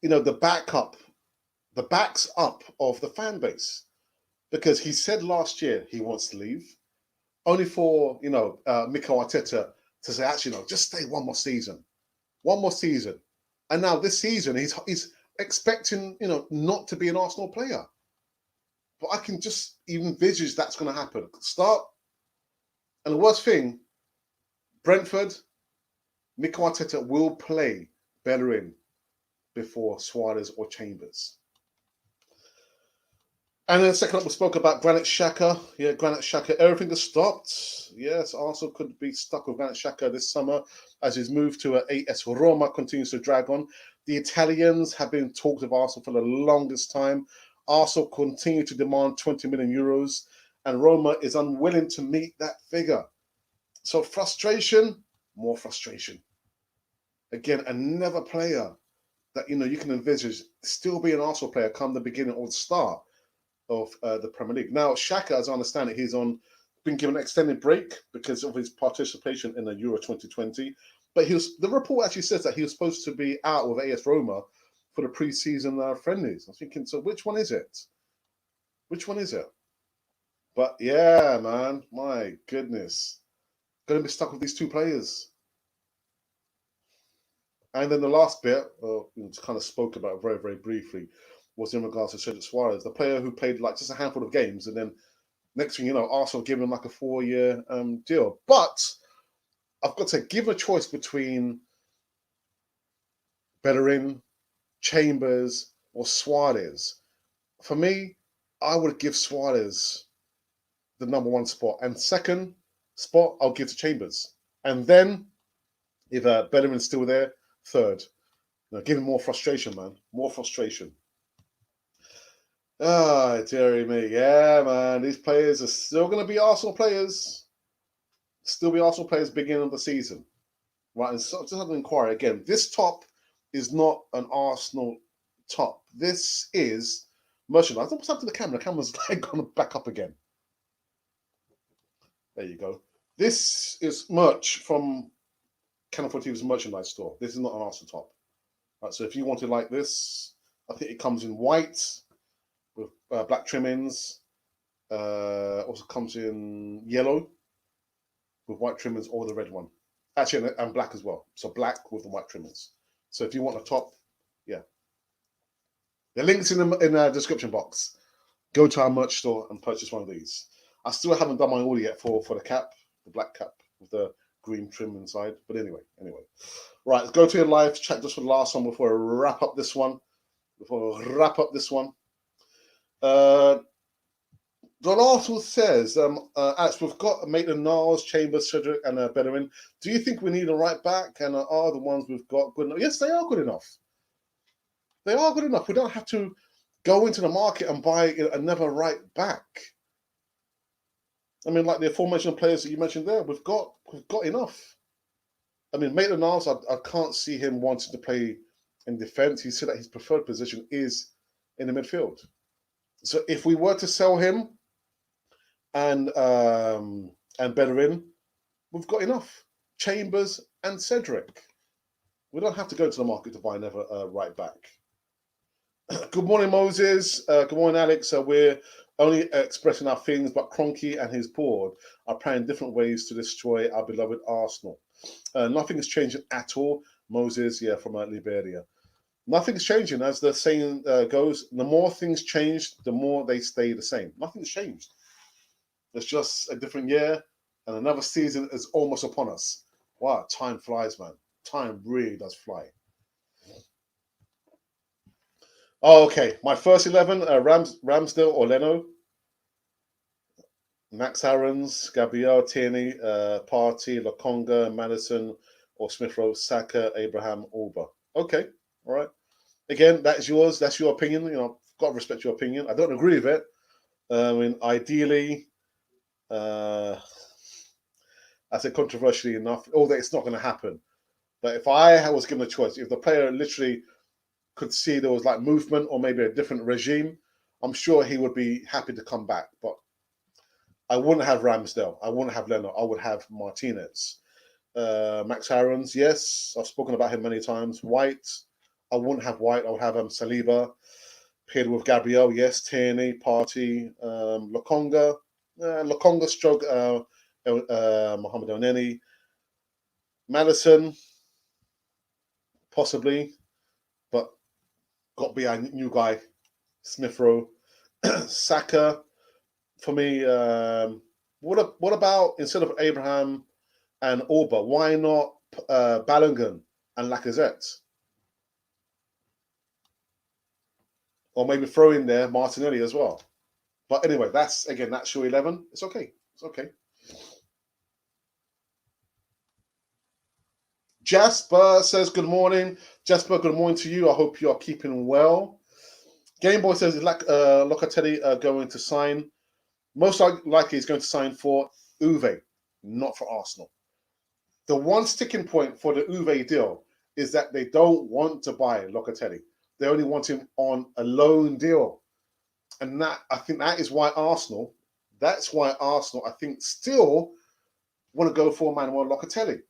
the backs up of the fan base. Because he said last year he wants to leave, only for, Mikel Arteta to say, actually, no, just stay one more season. One more season. And now this season, he's expecting, not to be an Arsenal player. But I can just even envisage that's going to happen. Start. And the worst thing, Brentford, Mikel Arteta will play Bellerin before Suarez or Chambers. And then second up, we spoke about Granit Xhaka. Yeah, Granit Xhaka, everything has stopped. Yes, Arsenal could be stuck with Granit Xhaka this summer as his move to AS Roma continues to drag on. The Italians have been talked of Arsenal for the longest time. Arsenal continue to demand 20 million euros, and Roma is unwilling to meet that figure. So frustration, more frustration. Again, another player that you can envisage still be an Arsenal player come the beginning or the start of the Premier League. Now, Xhaka, as I understand it, he's been given an extended break because of his participation in the Euro 2020. But the report actually says that he was supposed to be out with AS Roma for the pre-season friendlies. I was thinking, so which one is it? Which one is it? But yeah, man, my goodness, going to be stuck with these two players. And then the last bit, kind of spoke about very, very briefly, was in regards to Cedric Suarez, the player who played like just a handful of games, and then next thing you know, Arsenal gave him like a 4-year deal. But I've got to give a choice between Bellerin, Chambers, or Suarez. For me, I would give Suarez the number one spot, and second spot I'll give to Chambers, and then if Bellerin's still there, third. Give him more frustration, man. More frustration. Ah, dearie me. Yeah, man. These players are still going to be Arsenal players. Still be Arsenal players beginning of the season. Right, and so just have an inquiry again. This top is not an Arsenal top. This is merchandise. What's happened to the camera? The camera's like gone back up again. There you go. This is merch from Canal 4 TV's merchandise store. This is not an Arsenal top. Right, so if you want it like this, I think it comes in white with black trimmings. Also comes in yellow with white trimmings, or the red one. Actually, and black as well. So black with the white trimmings. So if you want a top, yeah. The link's in the description box. Go to our merch store and purchase one of these. I still haven't done my order yet for the cap, the black cap with the green trim inside. But anyway. Right, let's go to your live chat just for the last one before I wrap up this one. Don Arsenal says, Alex, we've got Maitland-Niles, Chambers, Cedric, and Bellerin. Do you think we need a right back? And are the ones we've got good enough? Yes, they are good enough. They are good enough. We don't have to go into the market and buy another right back. I mean, like the aforementioned players that you mentioned there, we've got enough. I mean, Maitland-Niles, I can't see him wanting to play in defence. He said that his preferred position is in the midfield. So if we were to sell him and Bellerin, we've got enough. Chambers and Cedric. We don't have to go into the market to buy another right back. Good morning, Moses. Good morning, Alex. We're only expressing our feelings, but Kroenke and his board are planning different ways to destroy our beloved Arsenal. Nothing is changing at all. Moses, yeah, from Liberia. Nothing's changing, as the saying goes. The more things change, the more they stay the same. Nothing's changed. It's just a different year, and another season is almost upon us. Wow, time flies, man. Time really does fly. Oh, okay. My first 11, Ramsdale or Leno, Max Aarons, Gabriel, Tierney, Partey, Lokonga, Madison, or Smith Rowe, Saka, Abraham, Auba. Okay, all right. Again, that's yours. That's your opinion. I've got to respect your opinion. I don't agree with it. I mean, ideally, I said controversially enough, although it's not going to happen. But if I was given a choice, if the player literally could see there was like movement or maybe a different regime, I'm sure he would be happy to come back. But I wouldn't have Ramsdale. I wouldn't have Leno. I would have Martinez. Max Aarons, yes. I've spoken about him many times. White, I wouldn't have White. I would have Saliba. Paired with Gabriel, yes. Tierney, Partey, Lokonga. Lokonga stroke Mohamed Elneny. Madison, possibly. But got to be our new guy. Smith Rowe. Saka, for me, what about instead of Abraham and Auba? Why not Balogun and Lacazette? Or maybe throw in there Martinelli as well. But anyway, that's your 11. It's okay. It's okay. Jasper says good morning. Jasper, good morning to you. I hope you are keeping well. Gameboy says is Locatelli going to sign? Most likely he's going to sign for Uwe, not for Arsenal. The one sticking point for the Uwe deal is that they don't want to buy Locatelli. They only want him on a loan deal. And that, I think that is why Arsenal, I think, still want to go for Manuel Locatelli.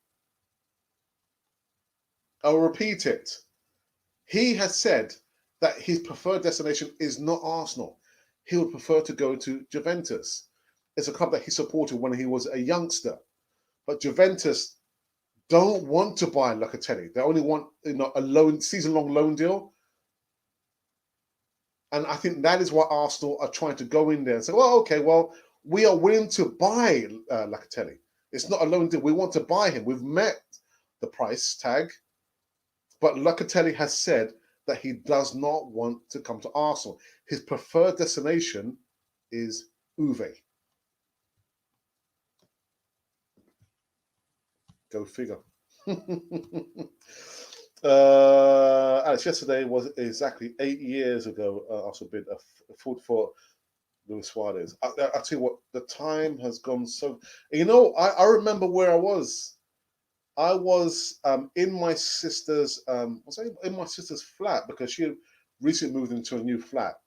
I'll repeat it. He has said that his preferred destination is not Arsenal. He would prefer to go to Juventus. It's a club that he supported when he was a youngster. But Juventus don't want to buy Locatelli. They only want a season-long loan deal. And I think that is why Arsenal are trying to go in there and say, well, okay, well, we are willing to buy Locatelli. It's not a loan deal. We want to buy him. We've met the price tag. But Locatelli has said that he does not want to come to Arsenal. His preferred destination is Uwe. Go figure. Alex, yesterday was exactly 8 years ago. Arsenal bid a foot for Luis Suarez. I tell you what, the time has gone so. I remember where I was. I was in my sister's in my sister's flat because she recently moved into a new flat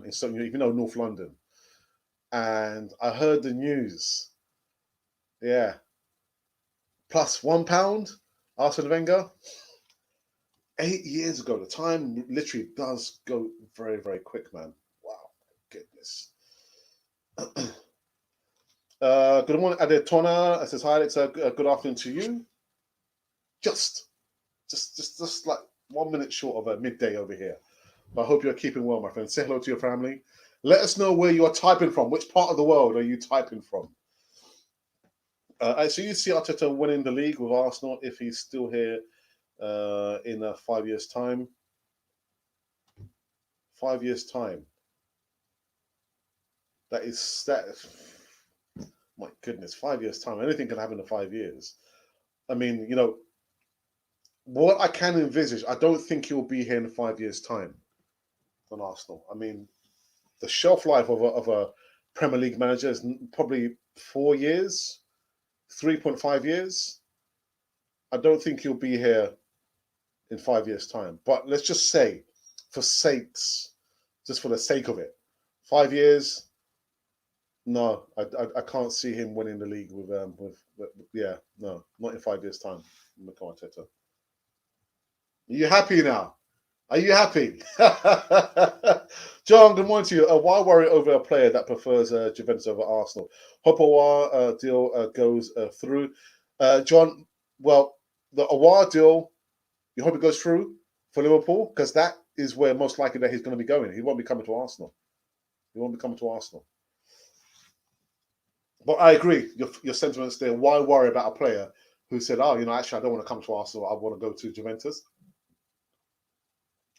in something, North London, and I heard the news. Yeah, plus £1, Arsene Wenger. 8 years ago, the time literally does go very, very quick, man. Wow, goodness. Good morning, Adetona. Says hi. It's a good afternoon to you. Just like 1 minute short of a midday over here. But I hope you're keeping well, my friend. Say hello to your family. Let us know where you are typing from. Which part of the world are you typing from? So you see Arteta winning the league with Arsenal if he's still here in 5 years' time. 5 years' time. That is. My goodness, 5 years' time. Anything can happen in 5 years. I mean, what I can envisage, I don't think he'll be here in 5 years' time on Arsenal. I mean, the shelf life of a Premier League manager is probably 4 years, 3.5 years. I don't think he'll be here in 5 years' time. But let's just say, for the sake of it, 5 years. No, I can't see him winning the league with no, not in 5 years' time. Mikel Arteta. Are you happy now? Are you happy? John, good morning to you. Why worry over a player that prefers Juventus over Arsenal? Hope Awar deal goes through. John, well, the Awar deal, you hope it goes through for Liverpool because that is where most likely that he's going to be going. He won't be coming to Arsenal. But I agree, your sentiments there. Why worry about a player who said, actually, I don't want to come to Arsenal. I want to go to Juventus.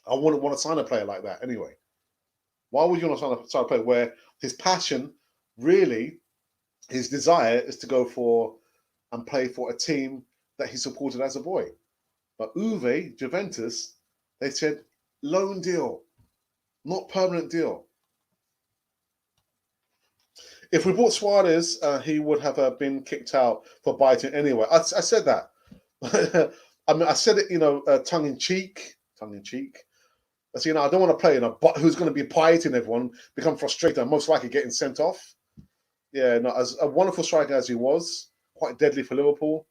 I wouldn't want to sign a player like that anyway. Why would you want to sign a player where his passion, really, his desire is to go for and play for a team that he supported as a boy? But Uwe, Juventus, they said loan deal, not permanent deal. If we bought Suarez, he would have been kicked out for biting anyway. I said that. I mean, I said it, tongue in cheek. I said, I don't want to play who's going to be biting everyone, become frustrated, and most likely getting sent off. Yeah, no, as a wonderful striker as he was, quite deadly for Liverpool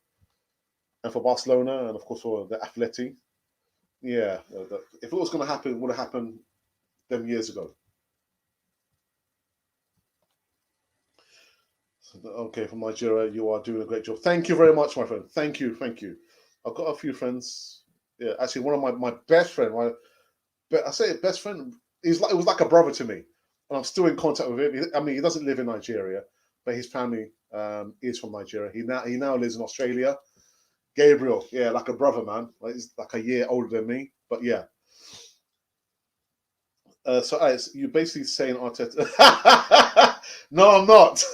and for Barcelona, and of course for the Atleti. Yeah, if it was going to happen, it would have happened them years ago. Okay, from Nigeria, you are doing a great job. Thank you very much, my friend. Thank you. I've got a few friends. Yeah, actually, one of my best friend. I say best friend. It was like a brother to me, and I'm still in contact with him. I mean, he doesn't live in Nigeria, but his family is from Nigeria. He now lives in Australia. Gabriel, yeah, like a brother, man. Like, he's like a year older than me, but yeah. So Alex, you're basically saying Arteta. No, I'm not.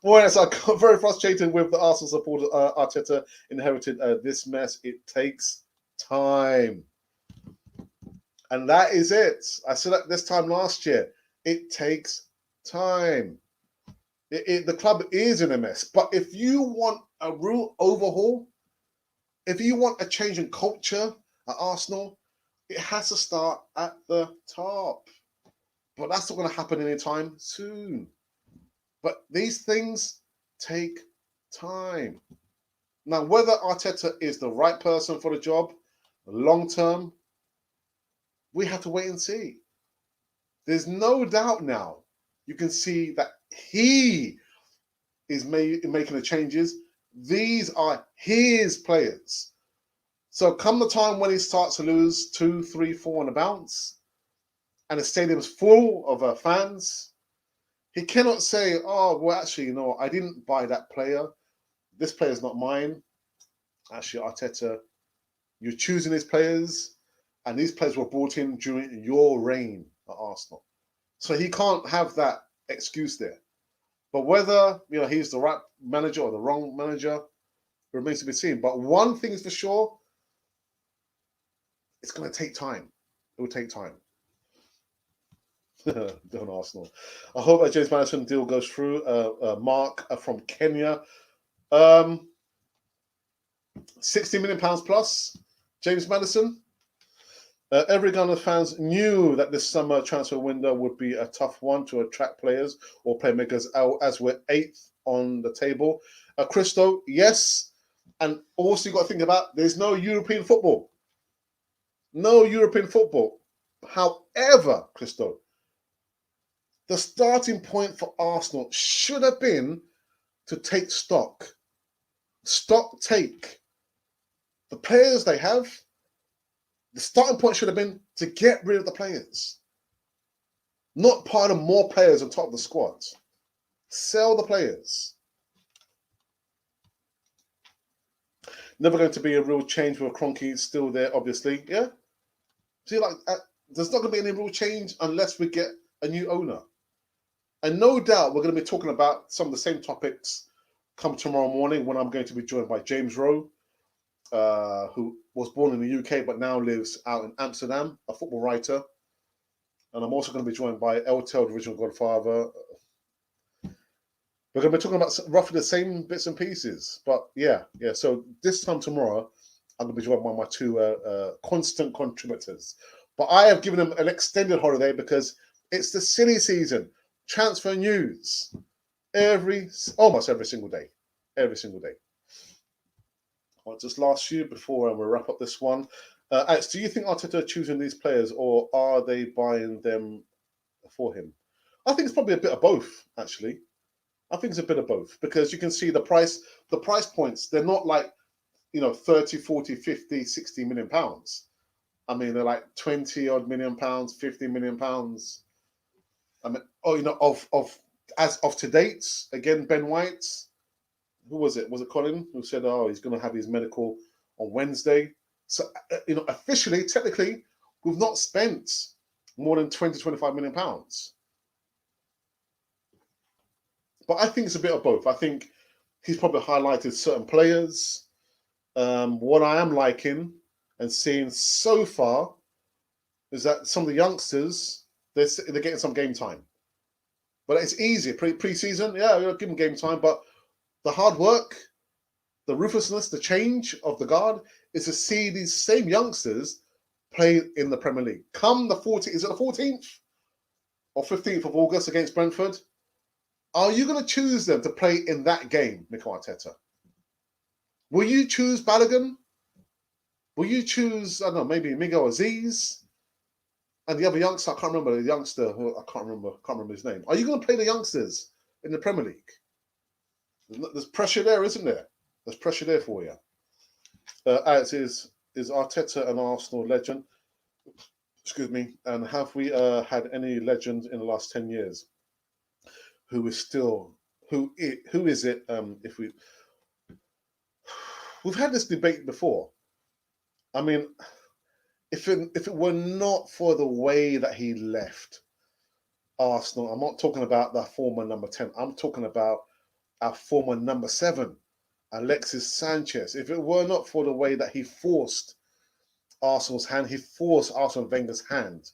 Boy, I got very frustrated with the Arsenal supporter. Arteta inherited this mess. It takes time, and that is it. I said that this time last year. It takes time. The club is in a mess, but if you want a real overhaul, if you want a change in culture at Arsenal, it has to start at the top. But that's not going to happen anytime soon. But these things take time. Now, whether Arteta is the right person for the job, long term, we have to wait and see. There's no doubt now. You can see that he is making the changes. These are his players. So come the time when he starts to lose 2, 3, 4 on the bounce, and the stadium's full of fans, he cannot say, "Oh, well, actually, you know, I didn't buy that player. This player's not mine." Actually, Arteta, you're choosing these players, and these players were brought in during your reign at Arsenal. So he can't have that excuse there. But whether he's the right manager or the wrong manager remains to be seen. But one thing is for sure, it's going to take time. It will take time. Don't Arsenal. I hope that James Madison deal goes through. Mark from Kenya. £60 million plus. James Madison. Every Gunner fans knew that this summer transfer window would be a tough one to attract players or playmakers as we're 8th on the table. Christo, yes. And also you've got to think about there's no European football. No European football. However, Christo, the starting point for Arsenal should have been to take stock. Stock take. The players they have, the starting point should have been to get rid of the players. Not part of more players on top of the squad. Sell the players. Never going to be a real change with Kroenke still there, obviously. Yeah? See, there's not going to be any real change unless we get a new owner. And no doubt we're going to be talking about some of the same topics come tomorrow morning when I'm going to be joined by James Rowe, who was born in the UK but now lives out in Amsterdam, a football writer. And I'm also going to be joined by Eltel, the original Godfather. We're going to be talking about roughly the same bits and pieces. But yeah. So this time tomorrow, I'm going to be joined by my two constant contributors. But I have given them an extended holiday because it's the silly season. Transfer news almost every single day. Every single day. I'll just last you before we wrap up this one. Alex, do you think Arteta choosing these players or are they buying them for him? I think it's probably a bit of both, actually. I think it's a bit of both because you can see the price points, they're not like, 30, 40, 50, 60 million pounds. I mean, they're like 20 odd million pounds, 50 million pounds. I mean, as of to date, again, Ben White, who was it? Was it Colin who said, he's going to have his medical on Wednesday? So, officially, technically, we've not spent more than 20, 25 million pounds. But I think it's a bit of both. I think he's probably highlighted certain players. What I am liking and seeing so far is that some of the youngsters, they're getting some game time. But it's easy. Pre-season, we'll give them game time. But the hard work, the ruthlessness, the change of the guard is to see these same youngsters play in the Premier League. Come the 14th, is it the 14th or 15th of August against Brentford? Are you going to choose them to play in that game, Mikel Arteta? Will you choose Balogun? Will you choose, I don't know, maybe Miguel Aziz? And the other youngster, I can't remember the youngster, I can't remember his name. Are you going to play the youngsters in the Premier League? There's pressure there, isn't there? There's pressure there for you. Alex, is Arteta an Arsenal legend? Excuse me. And have we had any legends in the last 10 years who is still who is it? If we've had this debate before. I mean, if it were not for the way that he left Arsenal, I'm not talking about the former number 10. I'm talking about our former number 7, Alexis Sanchez. If it were not for the way that he forced Arsenal's hand, he forced Arsene Wenger's hand,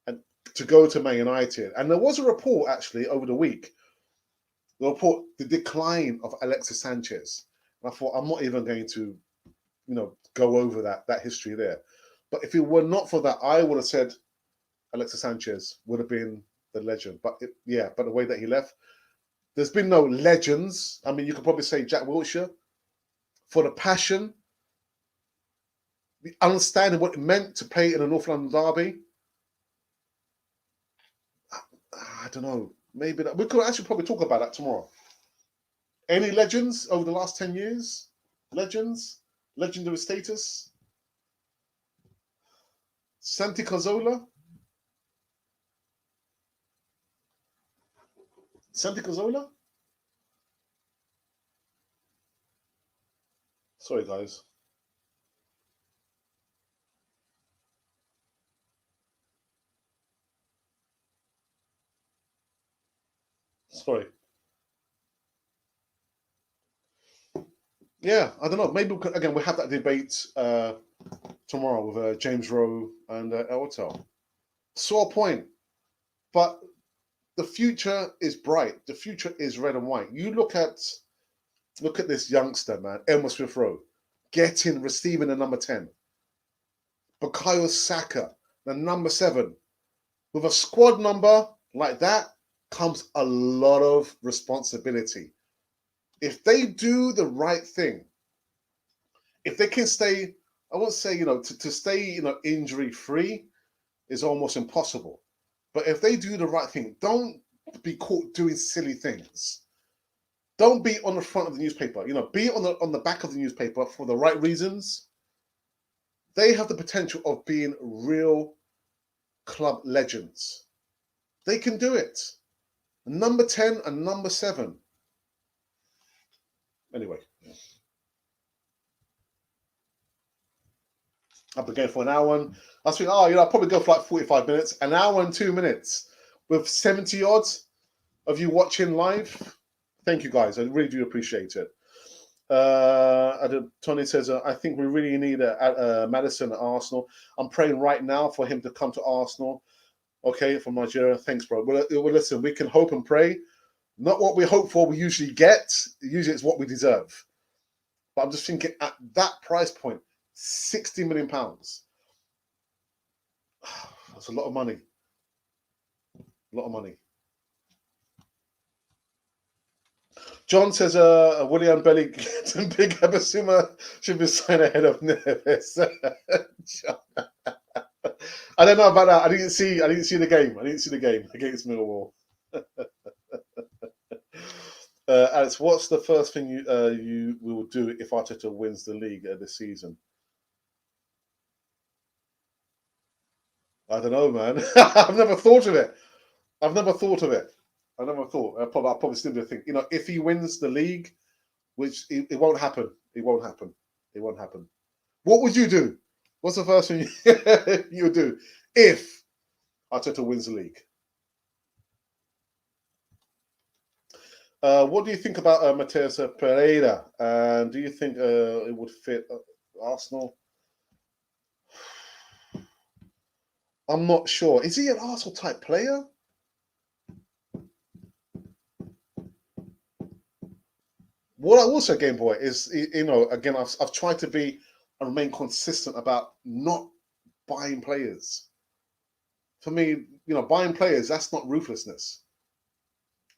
and to go to Man United. And there was a report actually over the week, the decline of Alexis Sanchez. And I thought, I'm not even going to, go over that history there. But if it were not for that, I would have said Alexis Sanchez would have been the legend. But but the way that he left, there's been no legends. I mean, you could probably say Jack Wilshere for the passion, the understanding what it meant to play in a North London derby. I don't know. Maybe we could actually probably talk about that tomorrow. Any legends over the last 10 years? Legends? Legendary status? Santi Cazorla? Santi Cazorla? Sorry, guys. Sorry. Yeah, I don't know. Maybe we'll have that debate tomorrow with James Rowe and Eltel. Sore point. But the future is bright. The future is red and white. You look at this youngster, man, Emma Smith Rowe, receiving the number 10. Bukayo Saka, the number 7. With a squad number like that comes a lot of responsibility. If they do the right thing, if they can stay, I won't say, to stay, injury free is almost impossible. But if they do the right thing, don't be caught doing silly things. Don't be on the front of the newspaper. Be on the back of the newspaper for the right reasons. They have the potential of being real club legends. They can do it. Number 10 and number 7. Anyway. I've been going for an hour and I was thinking, I'll probably go for like 45 minutes, an hour and 2 minutes with 70 odds of you watching live. Thank you guys. I really do appreciate it. Tony says, I think we really need Maddison at Arsenal. I'm praying right now for him to come to Arsenal. Okay, from Nigeria. Thanks, bro. Well, listen, we can hope and pray. Not what we hope for, we usually get. Usually it's what we deserve. But I'm just thinking at that price point, £60 million. That's a lot of money. A lot of money. John says, William Belly and Big Abasuma should be signed ahead of Neves. I don't know about that. I didn't see the game. I didn't see the game against Millwall. Alex, what's the first thing you will do if Arteta wins the league this season? I don't know, man. I've never thought of it. I never thought. I'll probably still be thinking, if he wins the league, which it won't happen. It won't happen. It won't happen. What would you do? What's the first thing you would do if Arteta wins the league? What do you think about Mateus Pereira? And do you think it would fit Arsenal? I'm not sure. Is he an Arsenal type player? What I will say, Game Boy, is again I've tried to be and remain consistent about not buying players. For me, buying players, that's not ruthlessness.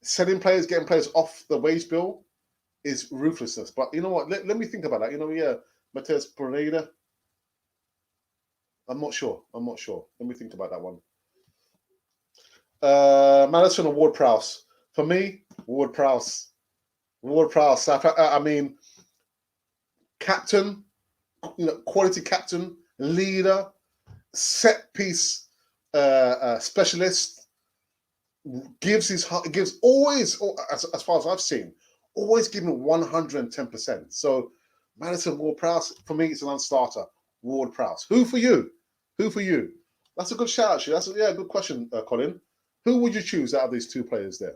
Selling players, getting players off the wage bill is ruthlessness. But you know what? Let me think about that. Mateus Pereira. I'm not sure. Let me think about that one. Maddison or Ward-Prowse? For me, Ward-Prowse. Ward-Prowse. I mean, captain, quality captain, leader. set piece specialist, gives always, as far as I've seen, always giving 110%. So Madison, Ward-Prowse, for me, it's an unstarter. Ward-Prowse. Who for you? Who for you? That's a good shout, actually. That's a good question, Colin. Who would you choose out of these two players there?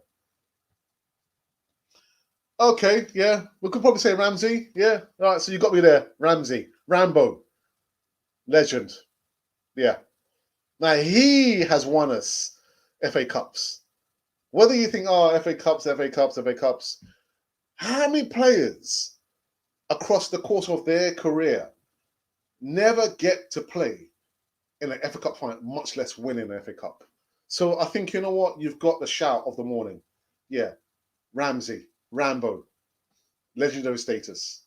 Okay, yeah. We could probably say Ramsey. Yeah. All right, so you got me there. Ramsey. Rambo. Legend. Yeah. Now, he has won us FA Cups. Whether you think, oh, FA Cups, FA Cups, FA Cups, how many players across the course of their career never get to play in an FA Cup final, much less win in an FA Cup? So I think, you know what? You've got the shout of the morning. Yeah. Ramsey. Rambo. Legendary status.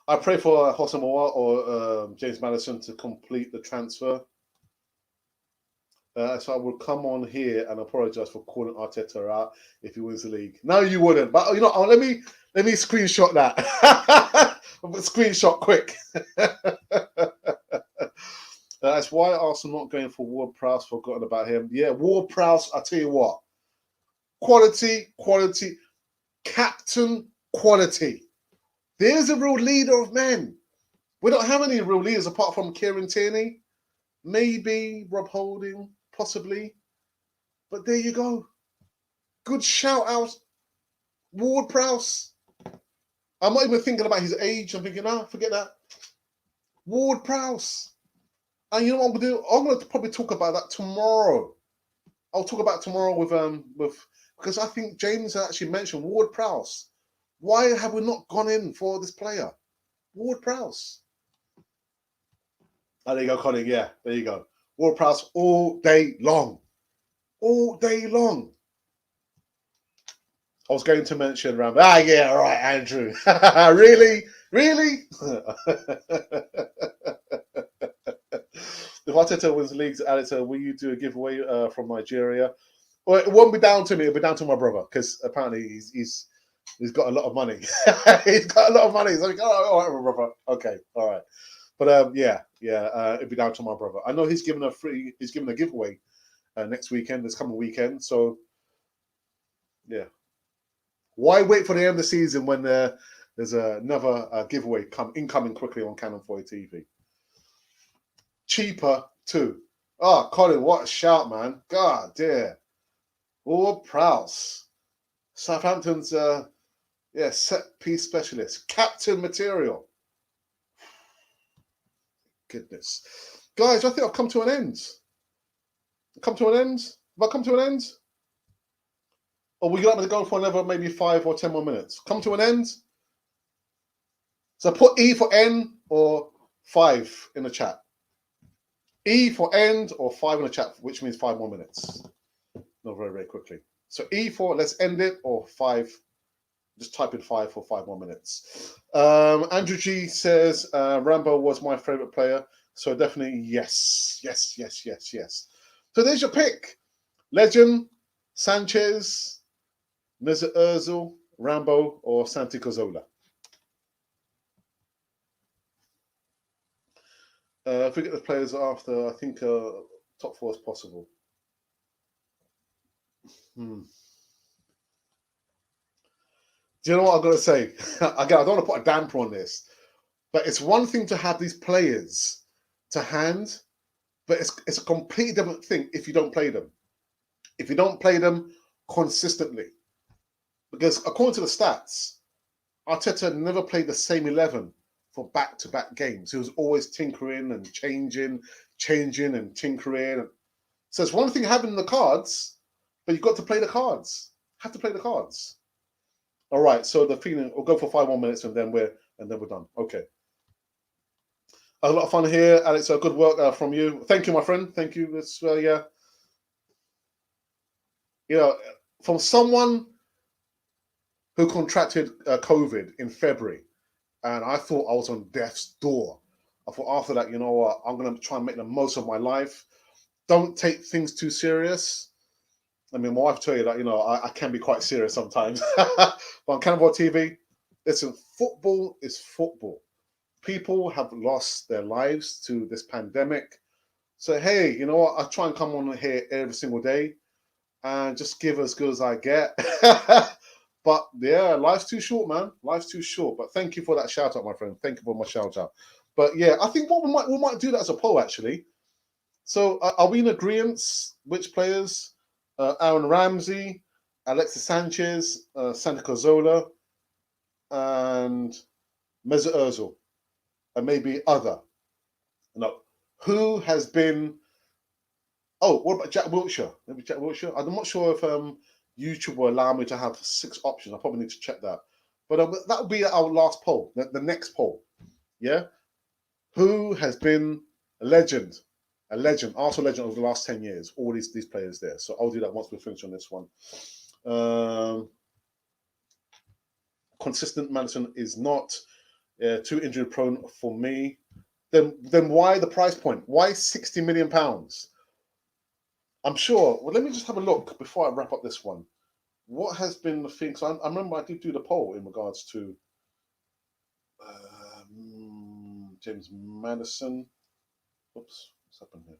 I pray for Hosamoa or James Maddison to complete the transfer. So I will come on here and apologize for calling Arteta out if he wins the league. No, you wouldn't. But you know, let me screenshot that. Screenshot quick. That's why Arsenal not going for Ward-Prowse. Forgotten about him. Yeah, Ward-Prowse. I tell you what, quality, captain quality. There's a real leader of men. We don't have any real leaders apart from Kieran Tierney, maybe Rob Holding, possibly. But there you go. Good shout out. Ward-Prowse. I'm not even thinking about his age. I'm thinking, forget that. Ward-Prowse. And you know what I'm going to do? I'm going to probably talk about that tomorrow. I'll talk about it tomorrow with because I think James actually mentioned Ward-Prowse. Why have we not gone in for this player? Ward-Prowse. Oh, there you go, Colin. Yeah, there you go. Ward-Prowse all day long. All day long. I was going to mention Rambo. Yeah, all right, Andrew. Really? Really? If Arteta wins the leagues, Alex, will you do a giveaway from Nigeria? Well, it won't be down to me. It'll be down to my brother because apparently he's got a lot of money. He's got a lot of money. So like, all right, my brother. Okay, all right. But it'll be down to my brother. I know he's given a giveaway next weekend, this coming weekend. So yeah, why wait for the end of the season when there's another giveaway incoming quickly on Cannon 4 TV? Cheaper too. Oh, Colin, what a shout, man! God dear. Ward-Prowse, Southampton's set piece specialist, captain material. Goodness, guys, I think I've come to an end. Have I come to an end? Or would you like me to go for another maybe 5 or 10 more minutes? Come to an end? So put E for N or 5 in the chat. E for end or 5 in the chat, which means 5 more minutes. Not very, very quickly. So E for let's end it, or 5. Just type in 5 for 5 more minutes. Andrew G says Rambo was my favorite player. So definitely yes. So there's your pick. Legend, Sanchez, Mesut Ozil, Rambo, or Santi Cazorla. If we get the players after, I think top 4 is possible. Do you know what I've got to say? Again, I don't want to put a damper on this, but it's one thing to have these players to hand, but it's a completely different thing if you don't play them. If you don't play them consistently. Because according to the stats, Arteta never played the same 11 for back-to-back games. He was always tinkering and changing and tinkering. So it's one thing having the cards, but you've got to play the cards. Have to play the cards. All right, so the feeling, we'll go for 5 more minutes and then we're done. Okay. A lot of fun here, Alex. Good work from you. Thank you, my friend. Thank you. It's yeah. You know, from someone who contracted COVID in February, and I thought I was on death's door. I thought after that, you know what, I'm going to try and make the most of my life. Don't take things too serious. I mean, my wife tell you that, you know, I can be quite serious sometimes. But on Cannon TV, listen, football is football. People have lost their lives to this pandemic. So hey, you know what? I try and come on here every single day and just give as good as I get. But yeah, life's too short, man. Life's too short. But thank you for that shout out, my friend. Thank you for my shout out. But yeah, I think what we might do that as a poll actually. So are we in agreement? Which players? Aaron Ramsey, Alexis Sanchez, Santa Cazorla, and Mesut Ozil, and maybe other. No, who has been? Oh, what about Jack Wilshere? Maybe Jack Wilshere. I'm not sure if YouTube will allow me to have 6 options. I probably need to check that. But that will be our last poll, the next poll. Yeah, who has been a legend, Arsenal legend over the last 10 years? All these players there. So I'll do that once we finish on this one. Consistent Madison is not too injury prone for me. Then why the price point? Why £60 million? I'm sure. Well, let me just have a look before I wrap up this one. What has been the thing? So I remember I did do the poll in regards to James Madison. Oops, what's happened here?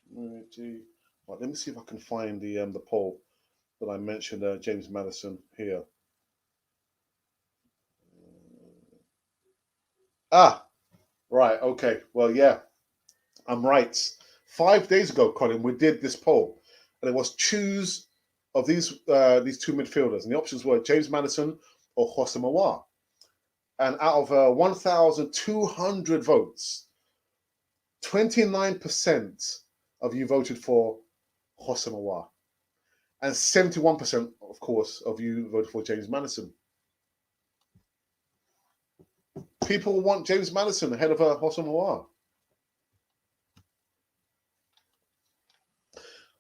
Community. Right, let me see if I can find the poll that I mentioned. James Madison here. Right. Okay. Well, yeah, I'm right. 5 days ago, Colin, we did this poll, and it was choose of these 2 midfielders, and the options were James Madison or Jose Mawar. And out of 1,200 votes, 29% of you voted for Jose Mawar, and 71%, of course, of you voted for James Madison. People want James Madison ahead of Jose Mawar.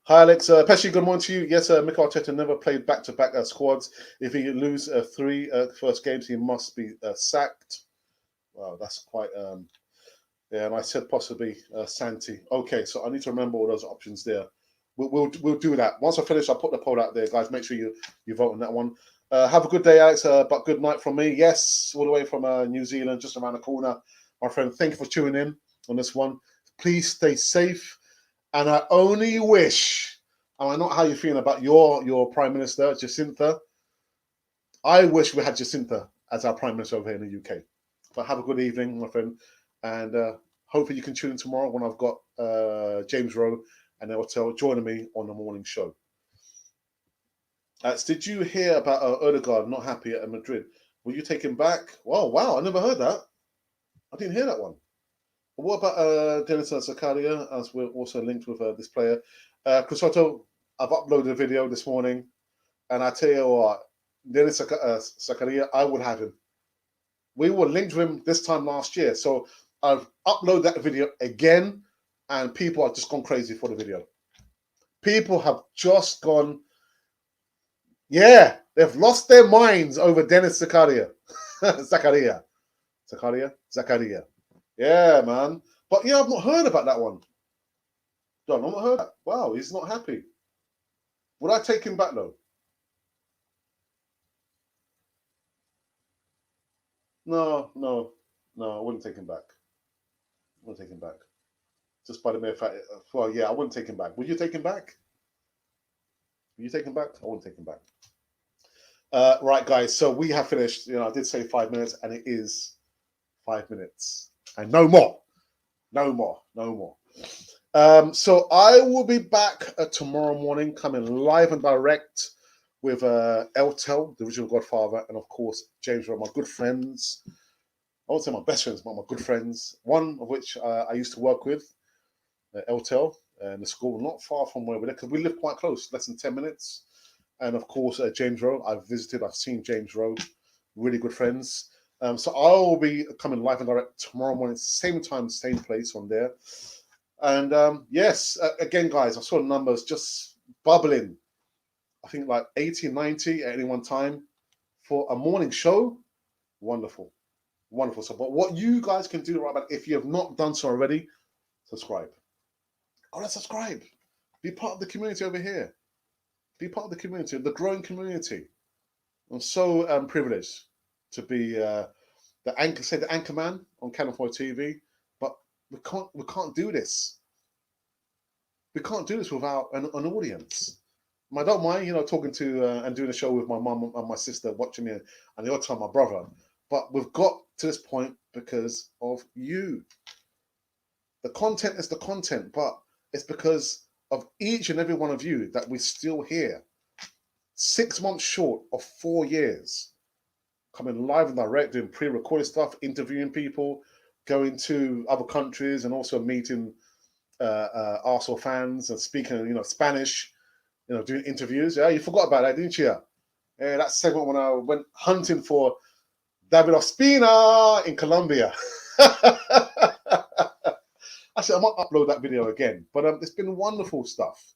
Hi, Alex. Pesci, good morning to you. Yes, Mikel Arteta never played back-to-back squads. If he lose 3 first games, he must be sacked. Wow, that's quite... yeah, and I said possibly Santi. Okay, so I need to remember all those options there. We'll do that. Once I finish, I'll put the poll out there, guys. Make sure you vote on that one. Have a good day, Alex, but good night from me. Yes, all the way from New Zealand, just around the corner. My friend, thank you for tuning in on this one. Please stay safe. And I only wish, and I know how you're feeling about your Prime Minister, Jacinta. I wish we had Jacinta as our Prime Minister over here in the UK. But have a good evening, my friend. And hopefully you can tune in tomorrow when I've got James Rowe and Eltel joining me on the morning show. Did you hear about Odegaard not happy at Madrid? Will you take him back? Oh, wow, I never heard that. I didn't hear that one. What about Dennis Zakaria, as we're also linked with this player? Crisotto, I've uploaded a video this morning, and I tell you what, Dennis Zakaria, I would have him. We were linked with him this time last year, so I've uploaded that video again, and people have just gone crazy for the video. People have just gone, yeah, they've lost their minds over Dennis Zakaria. Zakaria. Yeah, man. But yeah, I've not heard about that one. John, I've not heard that. Wow, he's not happy. Would I take him back though? No, I wouldn't take him back. I wouldn't take him back. Just by the mere fact, well, yeah, I wouldn't take him back. Would you take him back? Would you take him back? I wouldn't take him back. Right, guys. So we have finished. You know, I did say 5 minutes, and it is 5 minutes, and no more. So I will be back tomorrow morning, coming live and direct with Eltel, the original Godfather, and of course James Rowe, my good friends. I won't say my best friends, but my good friends. One of which I used to work with, Eltel, in the school, not far from where we live, because we live quite close, less than 10 minutes. And of course, James Rowe. I've seen James Rowe, really good friends. So I'll be coming live and direct tomorrow morning, same time, same place on there. And yes, again, guys, I saw the numbers just bubbling. I think like 80, 90 at any one time for a morning show. Wonderful. So, but what you guys can do right now, if you have not done so already, subscribe. Oh, let's subscribe. Be part of the community over here. Be part of the community, the growing community. I'm so privileged to be the anchor man on Channel 4 TV, but we can't do this. We can't do this without an audience. I don't mind, talking to and doing a show with my mum and my sister watching me, and the odd time my brother. But we've got to this point because of you. The content is the content, but it's because of each and every one of you that we're still here. 6 months short of 4 years, coming live and direct, doing pre-recorded stuff, interviewing people, going to other countries, and also meeting Arsenal fans and speaking, Spanish, doing interviews. Yeah, you forgot about that, didn't you? Yeah, that segment when I went hunting for David Ospina in Colombia. Actually, I might upload that video again. But it's been wonderful stuff.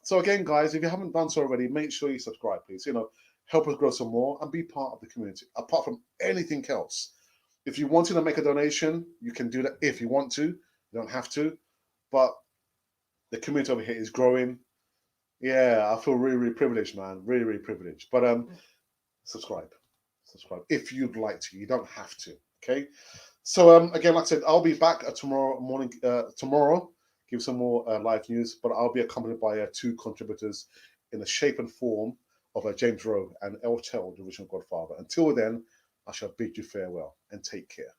So again, guys, if you haven't done so already, make sure you subscribe, please. Help us grow some more and be part of the community. Apart from anything else, if you wanted to make a donation, you can do that if you want to. You don't have to. But the community over here is growing. Yeah, I feel really, really privileged, man. Really, really privileged. But subscribe if you'd like to. You don't have to. Okay. So again, like I said, I'll be back tomorrow morning. Tomorrow, give some more live news, but I'll be accompanied by 2 contributors in the shape and form of James Rowe and El Chel, the original Godfather. Until then, I shall bid you farewell and take care.